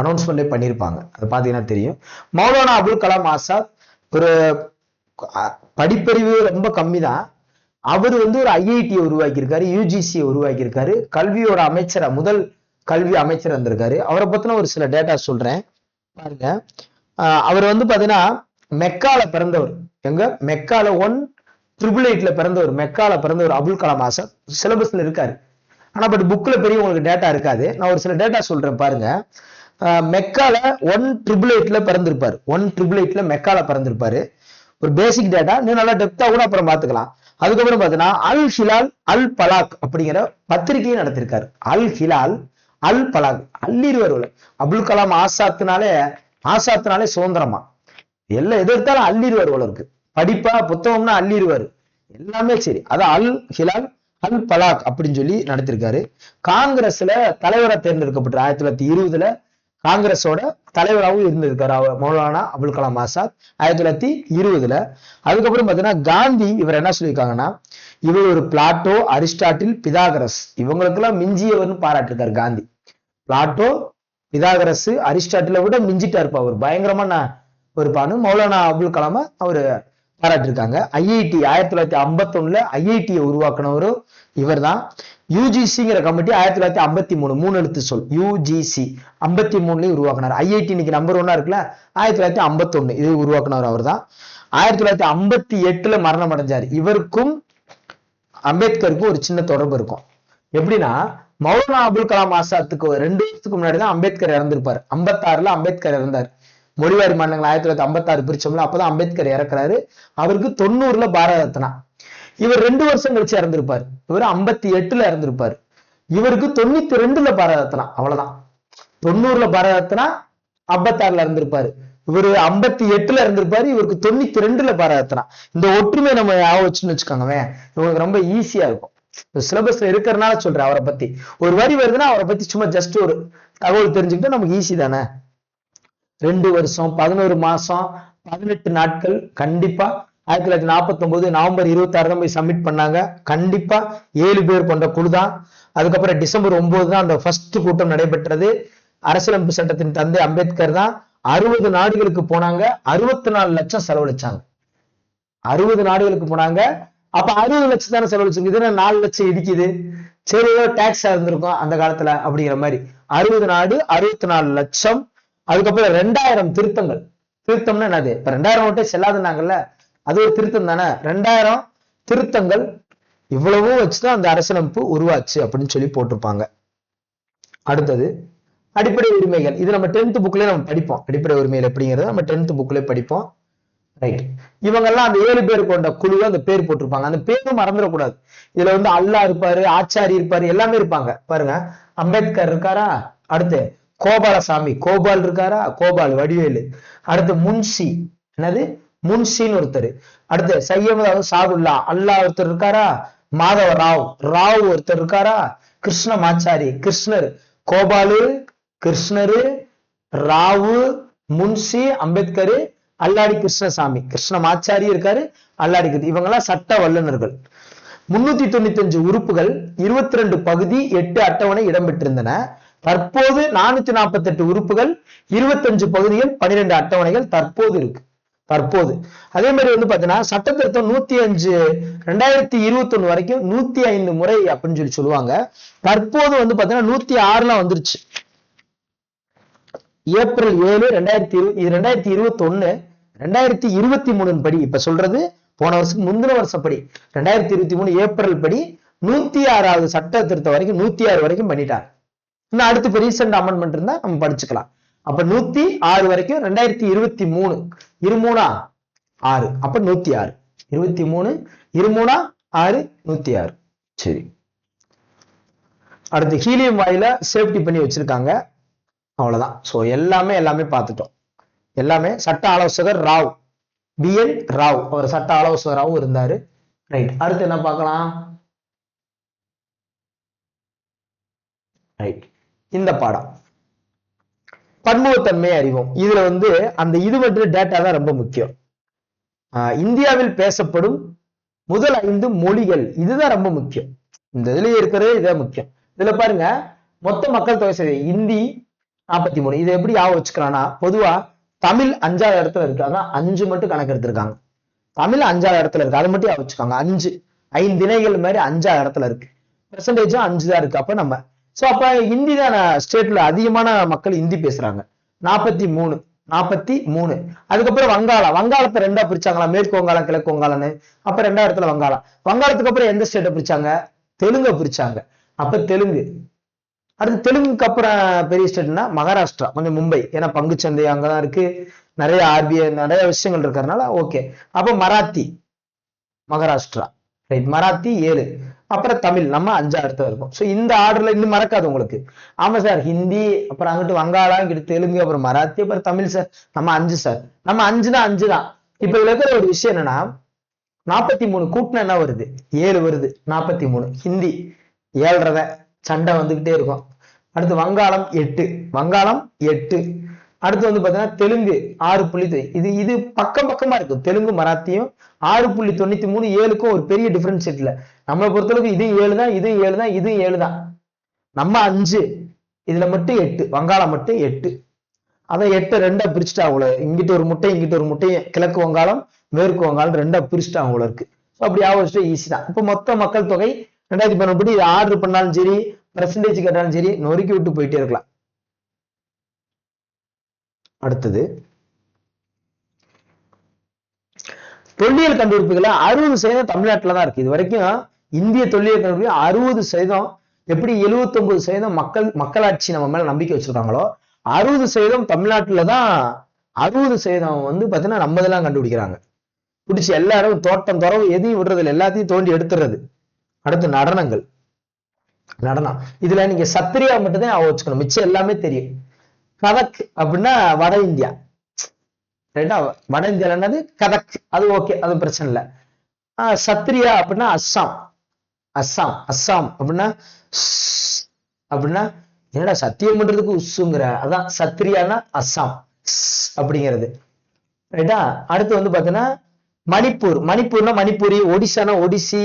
அனௌன்ஸ்மெண்டே பண்ணியிருப்பாங்க. அது பாத்தீங்கன்னா தெரியும். மௌலானா அபுல் கலாம் ஆசாத் ஒரு படிப்பறிவு ரொம்ப கம்மி தான். அவர் ஒரு ஐஐடியை உருவாக்கியிருக்காரு, யூஜிசியை உருவாக்கியிருக்காரு, கல்வியோட அமைச்சரா, முதல் கல்வி அமைச்சர் வந்திருக்காரு. அவரை பத்தின ஒரு சில டேட்டா சொல்றேன் பாருங்க. அவர் பாத்தீங்கன்னா மெக்கால பிறந்தவர். எங்க மெக்கால 1888 பிறந்தவர். மெக்கால பிறந்தவர் அபுல் கலாம் ஆசாத். சிலபஸ்ல இருக்காரு, ஆனா பட் புக்ல பெரிய உங்களுக்கு டேட்டா இருக்காது. நான் ஒரு சில டேட்டா சொல்றேன் பாருங்க. மெக்கால 1888 பிறந்திருப்பாரு. 1888 மெக்கால பிறந்திருப்பாரு. ஒரு பேசிக் டேட்டா, இன்னும் நல்லா டெப்தா கூட அப்புறம் பாத்துக்கலாம். அதுக்கப்புறம் பாத்தீங்கன்னா அல் ஹிலால் அல் பலாக் அப்படிங்கிற பத்திரிகையை நடத்திருக்காரு. அல் ஹிலால் அல் பலாக் அள்ளிடுவார். அப்துல் கலாம் ஆசாத்துனாலே சுதந்திரமா எல்லாம் எதிர்த்தாலும் அள்ளிடுவார் இருக்கு. படிப்பா புத்தகம்னா அள்ளிடுவாரு எல்லாமே. சரி, அதான் அல் ஹிலால் அல் பலாக் அப்படின்னு சொல்லி நடத்திருக்காரு. காங்கிரஸ்ல தலைவரா தேர்ந்தெடுக்கப்பட்ட 1920 காங்கிரஸோட தலைவராகவும் இருந்திருக்காரு மௌலானா அபுல் கலாம் ஆசாத் 1920. அதுக்கப்புறம் பாத்தீங்கன்னா காந்தி இவர் என்ன சொல்லியிருக்காங்கன்னா, இவர் ஒரு பிளாட்டோ, அரிஸ்டாட்டில், பிதாகரஸ் இவங்களுக்கெல்லாம் மிஞ்சியவர்னு பாராட்டிருக்காரு காந்தி. பிளாட்டோ, பிதாகரஸ், அரிஸ்டாட்டில விட மிஞ்சிட்டா இருப்பா அவர், பயங்கரமா ஒரு பானு மௌலானா அபுல் கலாம அவரு பாராட்டிருக்காங்க. ஐஐடி 1951 ஐஐடியை உருவாக்குனவரும் இவர் தான். யூஜிசிங்கிற கமிட்டி 1953 3 எழுத்து சொல் யூஜிசி 53 உருவாக்குனார். ஐஐடி இன்னைக்கு நம்பர் 1 இருக்குல்ல, 1951 இது உருவாக்குனவர் அவர் தான். 1958 மரணம் அடைஞ்சார். இவருக்கும் அம்பேத்கருக்கும் ஒரு சின்ன தொடர்பு இருக்கும். எப்படின்னா, மௌலானா அபுல் கலாம் ஆசாத்துக்கு 2 வருஷத்துக்கு முன்னாடி தான் அம்பேத்கர் இறந்திருப்பார். 56 அம்பேத்கர் இறந்தார். மொழிவாரி மாநிலங்கள் 1956 பிரிச்சோம்ல, அப்பதான் அம்பேத்கர் இறக்குறாரு. அவருக்கு 90 பாரத ரத்னா. இவர் 2 வருஷம் கழிச்சு இறந்திருப்பார். இவர் 58 இறந்திருப்பார். இவருக்கு 92 பாரத ரத்னா. அவ்வளவுதான். 90 பாரத ரத்னா, 56 இருந்திருப்பாரு. இவரு 58 இருந்திருப்பாரு. இவருக்கு 92 பாரத ரத்னா. இந்த ஒற்றுமை நம்ம வச்சுன்னு வச்சுக்கோங்க, இவங்களுக்கு ரொம்ப ஈஸியா இருக்கும். சிலபஸ்ல இருக்கிறதுனால சொல்றேன். அவரை பத்தி ஒரு வரி வருதுன்னா அவரை பத்தி சும்மா ஜஸ்ட் ஒரு தகவல் தெரிஞ்சுக்கிட்டா நமக்கு ஈஸி தானே. 2 வருஷம் 11 மாசம் 18 நாட்கள் கண்டிப்பா 1949 நவம்பர் 26 தான் போய் சப்மிட் பண்ணாங்க. கண்டிப்பா 7 பேர் கொண்ட குழு தான். அதுக்கப்புறம் டிசம்பர் 9 தான் அந்த ஃபர்ஸ்ட் கூட்டம் நடைபெற்றது. அரசியலமைப்பு சட்டத்தின் தந்தை அம்பேத்கர் தான். 60 நாடுகளுக்கு போனாங்க. 64 லட்சம் செலவழிச்சாங்க. 60 நாடுகளுக்கு போனாங்க. அப்ப 60 லட்சம் தானே செலவழிச்சிருக்கு. இதுல 4 லட்சம் இடிக்குது. சரி, டாக்ஸ் இருந்திருக்கும் அந்த காலத்துல அப்படிங்கிற மாதிரி. 60 நாடு 64 லட்சம். அதுக்கப்புறம் 2000 திருத்தங்கள். திருத்தம்னா என்னது? இப்ப 2000 நோட்டே செல்லாதுன்னாங்கல்ல, அது ஒரு திருத்தம் தானே. 2000 திருத்தங்கள். இவ்வளவும் வச்சுதான் அந்த அரசியலமைப்பு உருவாச்சு அப்படின்னு சொல்லி போட்டிருப்பாங்க. அடுத்தது அடிப்படை உரிமைகள். இது நம்ம 10th புக்லயே நம்ம படிப்போம். அடிப்படை உரிமைகள் எப்படிங்கிறத நம்ம 10th புக்லயே படிப்போம். ரைட். இவங்கெல்லாம் அந்த 7 பேர் கொண்ட குழு அந்த பேர் போட்டிருப்பாங்க. அந்த பேரும் மறந்துடக்கூடாது. இதுல வந்து அல்லா இருப்பாரு, ஆச்சாரி இருப்பாரு, எல்லாமே இருப்பாங்க. பாருங்க, அம்பேத்கர் இருக்காரா, அடுத்து கோபாலசாமி கோபால் இருக்காரா, கோபால் வடிவேலு, அடுத்து முன்சி என்னது முன்சின்னு ஒருத்தர், அடுத்து சையமது சாகுல்லா அல்லா ஒருத்தர் இருக்காரா, மாதவ ராவ் ஒருத்தர் இருக்காரா, கிருஷ்ணமாச்சாரி கிருஷ்ணர், கோபாலு கிருஷ்ணரு, ராவு, முன்சி, அம்பேத்கர், அல்லாடி கிருஷ்ணசாமி, கிருஷ்ணமாச்சாரி இருக்காரு, அல்லாடி இவங்க எல்லாம் சட்ட வல்லுநர்கள். 395 உறுப்புகள், 22 பகுதி, 8 அட்டவணை இடம்பெற்றிருந்தன. தற்போது 448 உறுப்புகள், 25 பகுதிகள், 12 அட்டவணைகள் தற்போது இருக்கு. தற்போது அதே மாதிரி வந்து பாத்தீங்கன்னா சட்ட திருத்தம் 105 2021 வரைக்கும் 105 முறை அப்படின்னு சொல்லி சொல்லுவாங்க. தற்போது வந்து பாத்தீங்கன்னா 106 வந்துருச்சு. ஏப்ரல் 7 2021 2023 படி இப்ப சொல்றது போன வருஷம் முந்தின வருஷப்படி 2023 ஏப்ரல் படி 106வது சட்ட திருத்தம் வரைக்கும் 106 வரைக்கும் பண்ணிட்டாங்க. இன்னும் அடுத்து இப்ப ரீசெண்ட் அமெண்ட்மெண்ட் இருந்தா நம்ம படிச்சுக்கலாம். அப்ப 106 வரைக்கும் 2023 23 6 அப்ப 106 23 23 6 106. சரி, அடுத்து ஹீலியம் வாயில சேஃப்டி பண்ணி வச்சிருக்காங்க. அவ்வளவுதான். சோ எல்லாமே பார்த்துட்டோம். எல்லாமே சட்ட ஆலோசகர் ராவ், BN ராவ், அவர் சட்ட ஆலோசகராகவும் இருந்தாரு. ரைட். அடுத்து என்ன பார்க்கலாம்? ரைட். இந்த பாடம் பன்முகத்தன்மை அறிவோம். இதுல வந்து அந்த இது மட்டும் டேட்டா தான் ரொம்ப முக்கியம். இந்தியாவில் பேசப்படும் முதல் 5 மொழிகள், இதுதான் ரொம்ப முக்கியம். இந்த இதுலயே இருக்கிறது இதுதான் முக்கியம். இதுல பாருங்க, மொத்த மக்கள் தொகை சரி இந்தி 43. இதை எப்படி ஞாபகம் வச்சுக்கலாம்னா, பொதுவா தமிழ் 5வது இடத்துல இருக்கு. அதான் 5 மட்டும் கணக்கு எடுத்திருக்காங்க. தமிழ் 5வது இடத்துல இருக்கு, அதை மட்டும் வச்சுக்காங்க. 5 இணைகள் மாதிரி 5வது இடத்துல இருக்கு. பெர்சன்டேஜும் 5 தான் இருக்கு. அப்ப நம்ம அப்ப ஹிந்தி தான் ஸ்டேட்ல அதிகமான மக்கள் ஹிந்தி பேசுறாங்க. 43. அதுக்கப்புறம் வங்காளத்தை 2ஆ பிரிச்சாங்களா, மேற்கு வங்காளம் கிழக்கு வங்காளம்னு. அப்ப 2வது இடத்துல வங்காளத்துக்கு அப்புறம் எந்த ஸ்டேட்டை பிரிச்சாங்க? தெலுங்க பிரிச்சாங்க. அப்ப தெலுங்கு. அடுத்து தெலுங்குக்கு அப்புறம் பெரிய ஸ்டேட்னா மகாராஷ்டிரா, கொஞ்சம் மும்பை, ஏன்னா பங்குச்சந்தை அங்கதான் இருக்கு, நிறைய RBI நிறைய விஷயங்கள் இருக்கிறதுனால ஓகே. அப்ப மராத்தி மகாராஷ்டிரா. ரைட். மராத்தி 7. அப்புறம் தமிழ் நம்ம 5 அடுத்த இருக்கும். ஸோ இந்த ஆர்டர்ல இன்னும் மறக்காது உங்களுக்கு. ஆமா சார், ஹிந்தி, அப்புறம் அங்கிட்டு வங்காளம், இங்கிட்டு தெலுங்கு, அப்புறம் மராத்தி, அப்புறம் தமிழ் சார். நம்ம 5 சார். நம்ம 5 தான் 5 தான். இப்ப இதுல இருக்கிற ஒரு விஷயம் என்னன்னா 43 கூட்டினா என்ன வருது? 7 வருது. 43 ஹிந்தி 7.5 சண்டை வந்துகிட்டே இருக்கும். அடுத்து வங்காளம் 8, வங்காளம் 8. அடுத்து வந்து பாத்தீங்கன்னா தெலுங்கு 6. இது பக்கம் பக்கமா இருக்கு. தெலுங்கு மராத்தியும் 6.93 7க்கும் ஒரு பெரிய டிஃபரன்ஸ் இல்ல. நம்மளை பொறுத்தளவுக்கு இது 7 தான், இது 7 தான், இது 7 தான். நம்ம 5, இதுல மட்டும் 8, வங்காளம் மட்டும் 8. அதை 8 2 பிரிச்சுட்டா அவ்வளவு. இங்கிட்ட ஒரு முட்டை, இங்கிட்ட ஒரு முட்டை, கிழக்கு வங்காளம் மேற்கு வங்காளம் 2 பிரிச்சுட்டா அவ்வளவு இருக்கு. அப்படி ஆவரிச்சு ஈஸி தான். இப்ப மொத்த மக்கள் தொகை 2018 இது ஆர்டர் பண்ணாலும் சரி, பெர்சன்டேஜ் கேட்டாலும் சரி, நொறுக்கி விட்டு போயிட்டே இருக்கலாம். அடுத்தது தொல்லியல் கண்டுபிடிப்புகளை 60% தமிழ்நாட்டில் தான் இருக்கு. இது வரைக்கும் இந்திய தொல்லியல் கண்டுபிடிப்பு 60%. எப்படி 79% மக்களாட்சி நம்ம மேல நம்பிக்கை வச்சிருக்காங்களோ 60% தமிழ்நாட்டுல தான். 60% வந்து பாத்தீங்கன்னா நம்ம இதெல்லாம் கண்டுபிடிக்கிறாங்க. பிடிச்சி எல்லாரும் தோட்டம் துறவு எதையும் விடுறதில்ல, எல்லாத்தையும் தோண்டி எடுத்துறது. அடுத்து நடனங்கள். நடனம் இதுல நீங்க சத்திரியா மட்டும்தான் வச்சுக்கணும், மிச்சம் எல்லாமே தெரியும். கதக் அப்படின்னா வட இந்தியா, ரைட்டா? வட இந்தியால என்னது கதக், அது ஓகே, அது பிரச்சனை இல்லை. சத்ரியா அப்படின்னா அஸ்ஸாம், அஸ்ஸாம் அஸ்ஸாம் அப்படின்னா அப்படின்னா என்னடா சத்தியம் பண்றதுக்கு உஸ்ஸுங்கிற, அதான் சத்ரியானா அஸ்ஸாம் அப்படிங்கிறது, ரைட்டா? அடுத்து வந்து பாத்தீங்கன்னா மணிப்பூர், மணிப்பூர்னா மணிப்பூரி, ஒடிசானா ஒடிசி,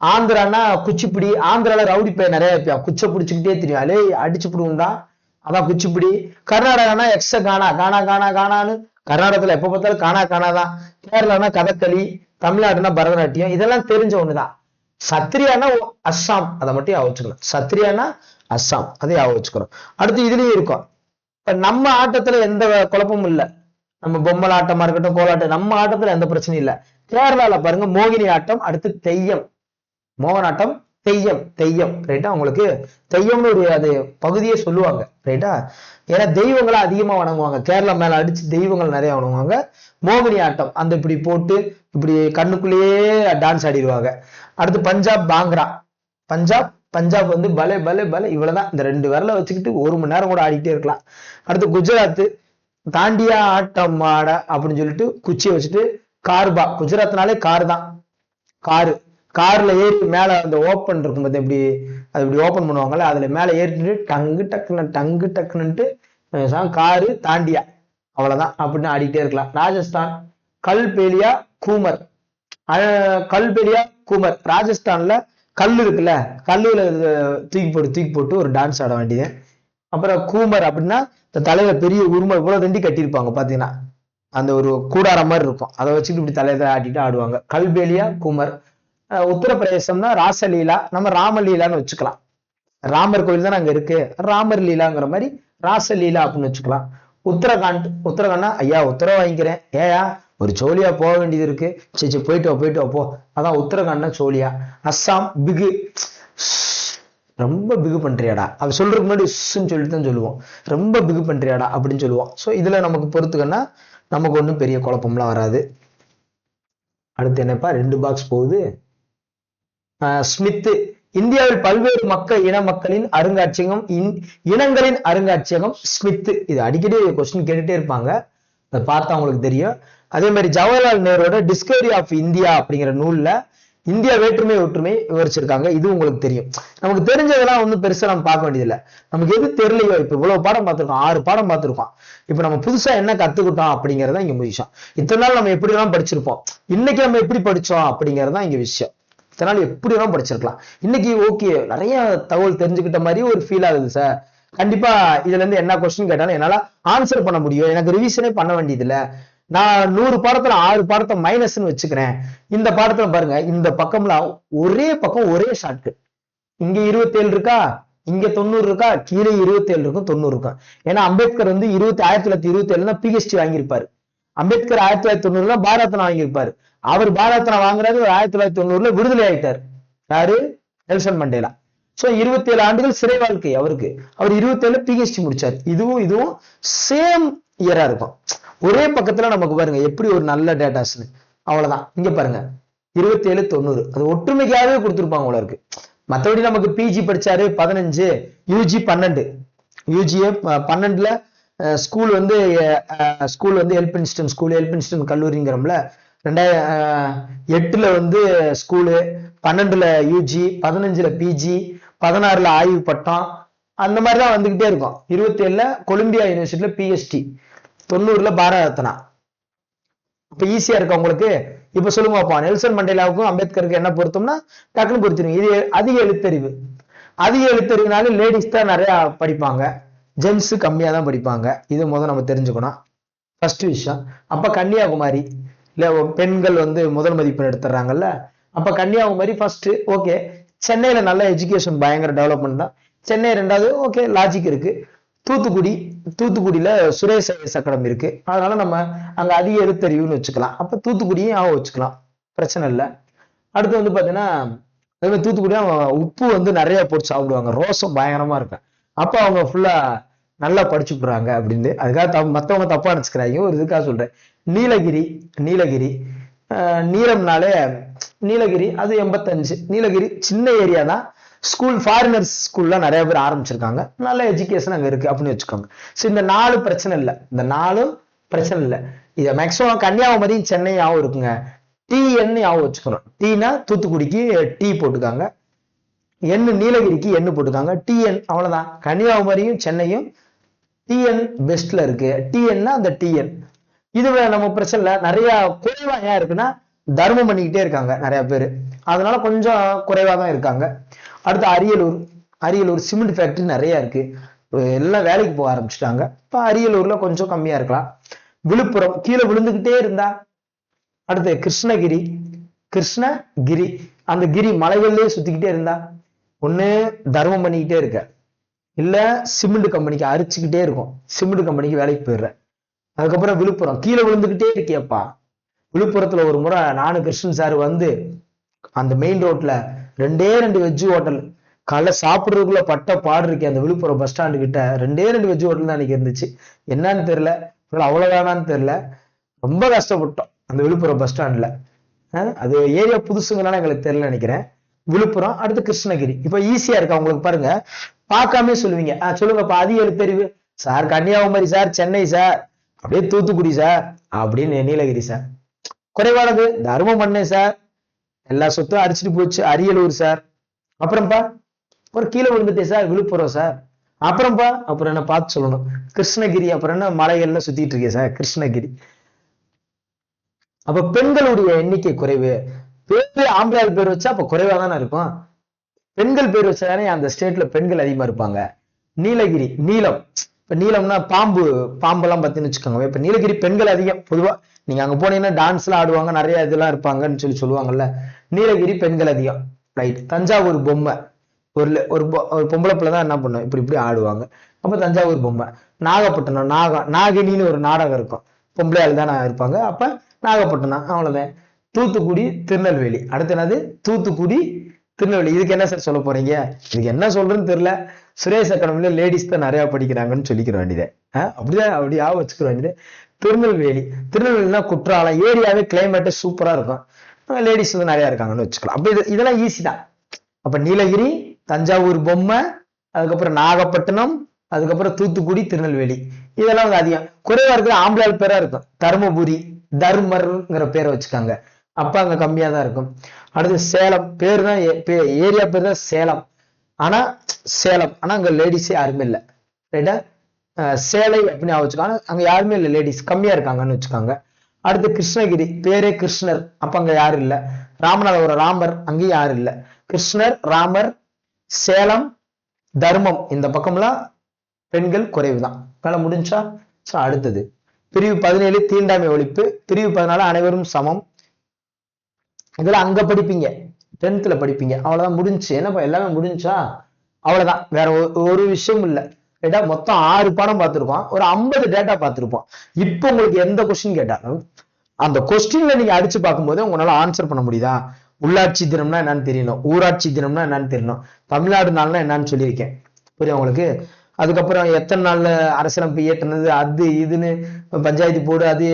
ஆந்திரானா குச்சிப்புடி. ஆந்திரால ரவுடி பையன் நிறைய வைப்பான், குச்சை பிடிச்சுக்கிட்டே தெரியும், அலே அடிச்சு பிடுவோம்டா, அதான் குச்சிப்புடி. கர்நாடகானா எக்ஸ கானா, கானா கானா கானான்னு கர்நாடகத்துல எப்ப பார்த்தாலும் கானா கானா தான். கேரளானா கதகளி, தமிழ்நாடுனா பரதநாட்டியம், இதெல்லாம் தெரிஞ்ச ஒண்ணுதான். சத்ரியானா அஸ்ஸாம், அதை மட்டும் ஞாபகம் வச்சுக்கணும். சத்ரியானா அஸ்ஸாம், அதை ஞாபகம் வச்சுக்கணும். அடுத்து இதுலயும் இருக்கும். இப்ப நம்ம ஆட்டத்துல எந்த குழப்பமும் இல்லை. நம்ம பொம்மல ஆட்டமா இருக்கட்டும், கோலாட்டம், நம்ம ஆட்டத்துல எந்த பிரச்சனையும் இல்லை. கேரளால பாருங்க மோகினி ஆட்டம், அடுத்து தெய்யம், மோகனாட்டம், தெய்யம், தெய்யம், ரைட்டா? உங்களுக்கு தெய்யம்னு ஒரு அது பகுதியே சொல்லுவாங்க, ரைட்டா? ஏன்னா தெய்வங்களை அதிகமா வணங்குவாங்க. கேரளா மேல அடிச்சு தெய்வங்கள் நிறைய வணங்குவாங்க. மோகினி ஆட்டம் அந்த இப்படி போட்டு இப்படி கண்ணுக்குள்ளேயே டான்ஸ் ஆடிடுவாங்க. அடுத்து பஞ்சாப் பாங்க்ரா, பஞ்சாப் பஞ்சாப் வந்து பலே பலே பலே, இவ்வளவுதான். இந்த 2 விரலை வச்சுக்கிட்டு 1 மணி நேரம் கூட ஆடிக்கிட்டே இருக்கலாம். அடுத்து குஜராத் தாண்டியா ஆட்டம் ஆட அப்படின்னு சொல்லிட்டு குச்சியை வச்சுட்டு கார்பா, குஜராத்னாலே கார் தான். கார்ல ஏறி மேல அந்த ஓப்பன் இருக்கும் போது எப்படி அது இப்படி ஓப்பன் பண்ணுவாங்கல்ல, அதுல மேல ஏறிட்டு டங்கு டக்குன்னுட்டு காரு தாண்டியா, அவ்வளவுதான் அப்படின்னு ஆடிக்கிட்டே இருக்கலாம். ராஜஸ்தான் கல்பேலியா கூமர், கல்பேலியா கூமர். ராஜஸ்தான்ல கல் இருக்குல்ல, கல்லுல தூக்கி போட்டு ஒரு டான்ஸ் ஆட வேண்டியது. அப்புறம் கூமர் அப்படின்னா இந்த தலையில பெரிய உருமை இவ்வளவு தண்டி கட்டியிருப்பாங்க பாத்தீங்கன்னா, அந்த ஒரு கூடாரம் மாதிரி இருக்கும், அதை வச்சுட்டு இப்படி தலையில ஆட்டிட்டு ஆடுவாங்க. கல்பேலியா கூமர். உத்தரப்பிரதேசம்னா ராசலீலா, நம்ம ராமலீலான்னு வச்சுக்கலாம். ராமர் கோயில் தானே அங்க இருக்கு, ராமர் லீலாங்கிற மாதிரி ராசலீலா அப்படின்னு வச்சுக்கலாம். உத்தரகாண்ட்னா ஐயா உத்தரவு வாங்கிக்கிறேன், ஏயா ஒரு சோழியா போக வேண்டியது இருக்கு, சரி போயிட்டு வா போ, அதான் உத்தரகாண்ட்னா சோழியா. அஸ்ஸாம் பிகு, ரொம்ப பிகு பண்றியாடா, அவ சொல்றதுக்கு முன்னாடி சொல்லிட்டு தான் சொல்லுவோம், ரொம்ப பிகு பண்றியாடா அப்படின்னு சொல்லுவோம். ஸோ இதுல நமக்கு பொறுத்துக்கன்னா நமக்கு ஒன்றும் பெரிய குழப்பம்லாம் வராது. அடுத்து என்னப்பா 2 பாக்ஸ் போகுது. ஸ்மித் இந்தியாவில் பல்வேறு இன மக்களின் அருங்காட்சியகம், இனங்களின் அருங்காட்சியகம் ஸ்மித். இது அடிக்கடி கொஸ்டின் கேட்டுட்டே இருப்பாங்க, அதை பார்த்தா அவங்களுக்கு தெரியும். அதே மாதிரி ஜவஹர்லால் நேருவோட டிஸ்கவரி ஆஃப் இந்தியா அப்படிங்கிற நூல்ல இந்தியா வேற்றுமை ஒற்றுமை விவரிச்சிருக்காங்க. இது உங்களுக்கு தெரியும். நமக்கு தெரிஞ்சதெல்லாம் வந்து பெருசா நம்ம பார்க்க வேண்டியதில்லை. நமக்கு எது தெரியலையோ, இப்ப இவ்வளவு பாடம் பார்த்திருக்கோம், 6 பாடம் பார்த்திருக்கோம், இப்ப நம்ம புதுசா என்ன கத்துக்கிட்டோம் அப்படிங்கறத இங்க விஷயம். இத்தனை நாள் நம்ம எப்படி எல்லாம் படிச்சிருப்போம், இன்னைக்கு நம்ம எப்படி படிச்சோம் அப்படிங்கறதான் இங்க விஷயம். இத்தனை நாள் எப்படி எல்லாம் படிச்சிருக்கலாம், இன்னைக்கு ஓகே நிறைய தகவல் தெரிஞ்சுக்கிட்ட மாதிரி ஒரு ஃபீல் ஆகுது சார். கண்டிப்பா இதுல இருந்து என்ன கொஸ்டின் கேட்டாலும் என்னால ஆன்சர் பண்ண முடியும், எனக்கு ரிவிஷனே பண்ண வேண்டியது இல்ல. நான் 100 பாடத்துல 6 பாடத்தை மைனஸ்ன்னு வச்சுக்கிறேன். இந்த பாடத்துல பாருங்க, இந்த பக்கம்ல ஒரே பக்கம் ஒரே ஷார்ட்கட். இங்க 27 இருக்கா, இங்க 90 இருக்கா, கீழே 27 இருக்கும், 90 இருக்கும். ஏன்னா அம்பேத்கர் வந்து 1927 தான் பிஹெச்டி வாங்கியிருப்பாரு. அம்பேத்கர் 1990 பாரத் வாங்கியிருப்பாரு. அவர் பாரத் வாங்குறது 1990 விடுதலை ஆயிட்டாரு. யாரு? Nelson Mandela. சோ 27 ஆண்டுகள் சிறை வாழ்க்கை அவருக்கு. அவர் 27 பிஹெச்டி முடிச்சாரு. இதுவும் சேம் இயரா இருக்கும். ஒரே பக்கத்துல நமக்கு பாருங்க எப்படி ஒரு நல்ல டேட்டாஸ்னு. அவ்வளவுதான். இங்க பாருங்க 27 90. அது ஒற்றுமைக்காகவே கொடுத்துருப்பாங்க போல இருக்கு. மற்றபடி நமக்கு பிஜி படிச்சாரு 15, யூஜி 12. யூஜிஏ 12ல ஸ்கூல் வந்து எல்பின்ஸ்டன் ஸ்கூல், எல்பின்ஸ்டன் கல்லூரிங்கிறோம்ல. 2008ல வந்து ஸ்கூலு, 12ல யூஜி, 15ல பிஜி, 16ல ஆய்வு பட்டம், அந்த மாதிரிதான் வந்துகிட்டே இருக்கும். 27ல கொலம்பியா யூனிவர்சிட்டியில பிஎஸ்டி, 90ல பாரத ரத்னா. இப்ப ஈஸியா இருக்கு உங்களுக்கு. இப்ப சொல்லுங்க பாப்பா, நெல்சன் மண்டேலாவுக்கும் அம்பேத்கருக்கு என்ன பொருத்தம்னா டக்குன்னு பொருத்திருங்க. இது அதிக எழுத்தறிவு. அதிக எழுத்தறிவுனால லேடிஸ் தான் நிறைய படிப்பாங்க, ஜென்ஸ் கம்மியா தான் படிப்பாங்க. இது முதல் நம்ம தெரிஞ்சுக்கணும், ஃபர்ஸ்ட் விஷயம். அப்ப கன்னியாகுமரி இல்ல பெண்கள் வந்து முதல் மதிப்பெண் எடுத்துறாங்கல்ல, அப்ப கன்னியாகுமரி ஃபர்ஸ்ட். ஓகே, சென்னையில நல்ல எஜுகேஷன் பயங்கர டெவலப்மெண்ட் தான். சென்னை 2வது, ஓகே லாஜிக் இருக்கு. தூத்துக்குடியில சுரேஷ் ஐஎஸ் அகாடமி இருக்கு, அதனால நம்ம அங்க அதிக எழுத்தறிவுன்னு வச்சுக்கலாம். அப்ப தூத்துக்குடியும் வச்சுக்கலாம், பிரச்சனை இல்லை. அடுத்து வந்து பாத்தீங்கன்னா தூத்துக்குடியா உப்பு வந்து நிறைய போட்டு சாப்பிடுவாங்க, ரோசம் பயங்கரமா இருக்கும். அப்ப அவங்க ஃபுல்லா நல்லா படிச்சு போடுறாங்க அப்படின்னு. அதுக்காக மத்தவங்க தப்பா நினைச்சுக்கிறாங்க, ஒரு இதுக்காக சொல்றேன். நீலகிரி நீளம்னாலே நீலகிரி அது 85. நீலகிரி சின்ன ஏரியா தான், ஸ்கூல் ஃபாரினர்ஸ் ஸ்கூல்லாம் நிறைய பேர் ஆரம்பிச்சிருக்காங்க, நல்ல எஜுகேஷன் அங்க இருக்கு அப்படின்னு வச்சுக்கோங்க. ஸோ இந்த 4 பிரச்சனை இல்லை, இந்த 4 பிரச்சனை இல்லை. இதை மேக்சிமம் கன்னியாகுமரியும் சென்னையாவும் இருக்குங்க. டிஎன்னு வச்சுக்கணும். டீனா தூத்துக்குடிக்கு டீ போட்டுக்காங்க, எண்ணு நீலகிரிக்கு எண்ணு போட்டுக்காங்க, டிஎன் அவ்வளவுதான். கன்னியாகுமரியும் சென்னையும் டிஎன் பெஸ்ட்ல இருக்கு. டிஎன்னா அந்த டிஎன். இது நம்ம பிரச்சனை இல்லை. நிறைய குறைவா ஏன் இருக்குன்னா தர்மம் பண்ணிக்கிட்டே இருக்காங்க நிறைய பேர், அதனால கொஞ்சம் குறைவா தான் இருக்காங்க. அடுத்து அரியலூர் சிமெண்ட் ஃபேக்டரி நிறைய இருக்கு, எல்லாம் வேலைக்கு போக ஆரம்பிச்சுட்டாங்க. இப்ப அரியலூர்ல கொஞ்சம் கம்மியா இருக்கலாம். விழுப்புரம் கீழே விழுந்துகிட்டே இருந்தா. அடுத்து கிருஷ்ணகிரி அந்த கிரி மலைகள்லயே சுத்திக்கிட்டே இருந்தா, ஒண்ணு தர்மம் பண்ணிக்கிட்டே இருக்க, இல்ல சிமெண்ட் கம்பெனிக்கு அரிச்சுக்கிட்டே இருக்கும், சிமெண்ட் கம்பெனிக்கு வேலைக்கு போயிடுற. அதுக்கப்புறம் விழுப்புரம் கீழே விழுந்துகிட்டே இருக்கியப்பா. விழுப்புரத்துல ஒரு முறை நானு கிருஷ்ணன் சார் வந்து அந்த மெயின் ரோட்ல 2 வெஜ் ஹோட்டல் காலைல சாப்பிடுறதுக்குள்ள பட்ட பாடு இருக்கேன். அந்த விழுப்புரம் பஸ் ஸ்டாண்டு கிட்ட 2 வெஜ் ஹோட்டல் தான் அன்னைக்கு இருந்துச்சு. என்னன்னு தெரியல, அவ்வளவுதானான்னு தெரியல, ரொம்ப கஷ்டப்பட்டோம் அந்த விழுப்புரம் பஸ் ஸ்டாண்ட்ல. அது ஏரியா புதுசுங்கனால எங்களுக்கு தெரியல நினைக்கிறேன். விழுப்புரம். அடுத்து கிருஷ்ணகிரி. இப்ப ஈஸியா இருக்கு உங்களுக்கு பாருங்க, பார்க்காம சொல்லுவீங்க. சொல்லுங்கப்பா அதிக எழுத்தறிவு sir, Kanyakumari sir, Chennai sir, அப்படியே தூத்துக்குடி சார், அப்படின்னு நீலகிரி சார். குறைவானது தர்மம் பண்ணேன் சார், எல்லா சொத்தும் அரிச்சிட்டு போச்சு, அரியலூர் சார். அப்புறம்ப்பா ஒரு கீழே விழுந்துட்டேன் சார், விழுப்புரம் சார். அப்புறம் என்ன பார்த்து சொல்லணும், கிருஷ்ணகிரி. அப்புறம் என்ன மலைகள்ல சுத்திட்டு இருக்கேன் சார், கிருஷ்ணகிரி. அப்ப பெண்களுடைய எண்ணிக்கை குறைவு. பேர் ஆம்பளையால் பேர் வச்சா அப்ப குறைவா தானே இருக்கும், பெண்கள் பேர் வச்சாதானே அந்த ஸ்டேட்ல பெண்கள் அதிகமா இருப்பாங்க. நீலகிரி நீலம். இப்ப நீலம்னா பாம்பெல்லாம் பத்தின்னு வச்சுக்கோங்க. இப்ப நீலகிரி பெண்கள் அதிகம். பொதுவா நீங்க அங்க போனீங்கன்னா டான்ஸ் எல்லாம் ஆடுவாங்க, நிறைய இதெல்லாம் இருப்பாங்கன்னு சொல்லுவாங்கல்ல. நீலகிரி பெண்கள் அதிகம், ரைட். தஞ்சாவூர் பொம்மை, ஒரு பொம்பளை பிள்ளை தான் என்ன பண்ணும், இப்படி ஆடுவாங்க, அப்ப தஞ்சாவூர் பொம்மை. நாகப்பட்டினம் நாகினின்னு ஒரு நாடகம் இருக்கும், பொம்பளையாள் தான் இருப்பாங்க, அப்ப நாகப்பட்டினம். அவ்வளவுதான். தூத்துக்குடி திருநெல்வேலி. அடுத்து என்னது, தூத்துக்குடி திருநெல்வேலி. இதுக்கு என்ன சார் சொல்ல போறீங்க, இதுக்கு என்ன சொல்றேன்னு தெரியல. சுரேஷ் அகாடமில லேடிஸ் தான் நிறைய படிக்கிறாங்கன்னு சொல்லிக்கிற வேண்டியது, அப்படியா வச்சுக்கிற வேண்டியது. திருநெல்வேலினா குற்றாலம் ஏரியாவே கிளைமேட் சூப்பரா இருக்கும், லேடிஸ் வந்து நிறைய இருக்காங்கன்னு வச்சுக்கலாம். அப்படி இதெல்லாம் ஈஸி தான். அப்ப நீலகிரி, தஞ்சாவூர் பொம்மை, அதுக்கப்புறம் நாகப்பட்டினம், அதுக்கப்புறம் தூத்துக்குடி திருநெல்வேலி, இதெல்லாம் வந்து அதிகம். குறைவா இருக்கிற ஆம்பளையால் பேரா இருக்கும், தருமபுரி, தர்மர்ங்கிற பேரை வச்சுக்காங்க, அப்ப அங்க கம்மியா தான் இருக்கும். அடுத்து சேலம், பேர் தான் ஏரியா பேர் தான் சேலம், ஆனா அங்க லேடிஸே யாருமே இல்லை, ரைட்டா. சேலை அப்படின்னு வச்சுக்காங்க, அங்க யாருமே இல்லை, லேடிஸ் கம்மியா இருக்காங்கன்னு வச்சுக்காங்க. அடுத்து கிருஷ்ணகிரி, பேரே கிருஷ்ணர், அப்ப அங்க யாரும் இல்லை. ராமநாதபுரம் ராமர், அங்கேயும் யாரும் இல்லை. கிருஷ்ணர், ராமர், சேலம், தர்மம், இந்த பக்கம்லாம் பெண்கள் குறைவு தான். வேலை முடிஞ்சா. அடுத்தது பிரிவு 17 தீண்டாமை ஒழிப்பு, பிரிவு 14 அனைவரும் சமம். இதெல்லாம் அங்க படிப்பீங்க, 10th படிப்பீங்க, அவ்வளவுதான் முடிஞ்சு. என்னப்பா எல்லாமே முடிஞ்சா, அவ்வளவுதான், வேற ஒரு விஷயம் இல்லை. ரைட்டா. மொத்தம் 6 பாடம் பார்த்திருக்கோம், ஒரு 50 டேட்டா பார்த்திருப்போம். இப்போ உங்களுக்கு எந்த கொஸ்டின் கேட்டாலும் அந்த கொஸ்டின்ல நீங்க அடிச்சு பார்க்கும்போது உங்களால ஆன்சர் பண்ண முடியுதா. உள்ளாட்சி தினம்னா என்னன்னு தெரியணும், ஊராட்சி தினம்னா என்னன்னு தெரியணும், தமிழ்நாடு நாள்னா என்னன்னு சொல்லியிருக்கேன், புரியுது உங்களுக்கு. அதுக்கப்புறம் எத்தனை நாள்ல அரசியலமைப்பு இயற்றினது, அது இதுன்னு பஞ்சாயத்து போர்டு, அது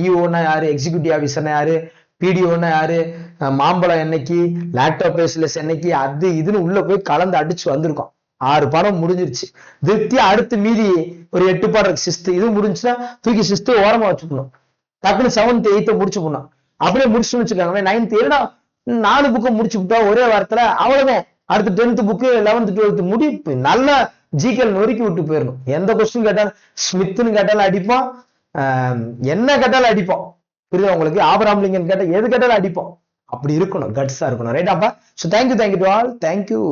இஓனா யாரு, எக்ஸிக்யூட்டிவ் ஆபீசர்னா யாரு, பிடிஓன்னா யாரு, மாம்பழம் என்னைக்கு, லாக்டோபேசிலஸ் என்னைக்கு, அது இதுன்னு உள்ள போய் கலந்து அடிச்சு வந்திருக்கோம். 6 பாடம் முடிஞ்சிருச்சு. திருப்தி அடுத்து மீதி ஒரு 8 பாடம் இருக்கு. சிஸ்து இது முடிஞ்சுன்னா தூக்கி சிஸ்து ஓரமா வச்சுக்கணும். டக்குன்னு 7th 8th முடிச்சு போடணும். அப்படியே முடிச்சுன்னு வச்சுக்காங்க 9th ஏன்னா 4 புக்கை முடிச்சு விட்டா ஒரே வாரத்துல அவ்வளவுதான். அடுத்து 10th புக்கு 11th 12th முடி நல்ல ஜிகேல் நொறுக்கி விட்டு போயிடணும். எந்த கொஸ்டின் கேட்டாலும் ஸ்மித்னு கேட்டாலும் அடிப்போம், என்ன கேட்டாலும் அடிப்போம். புரியுதா உங்களுக்கு? ஆபராம் லிங்கன் கேட்டா எது கேட்டாலும் அடிப்போம். அப்படி இருக்கணும், கட்ஸா இருக்கணும். ரைட் அப்பா? So thank you to all. Thank you.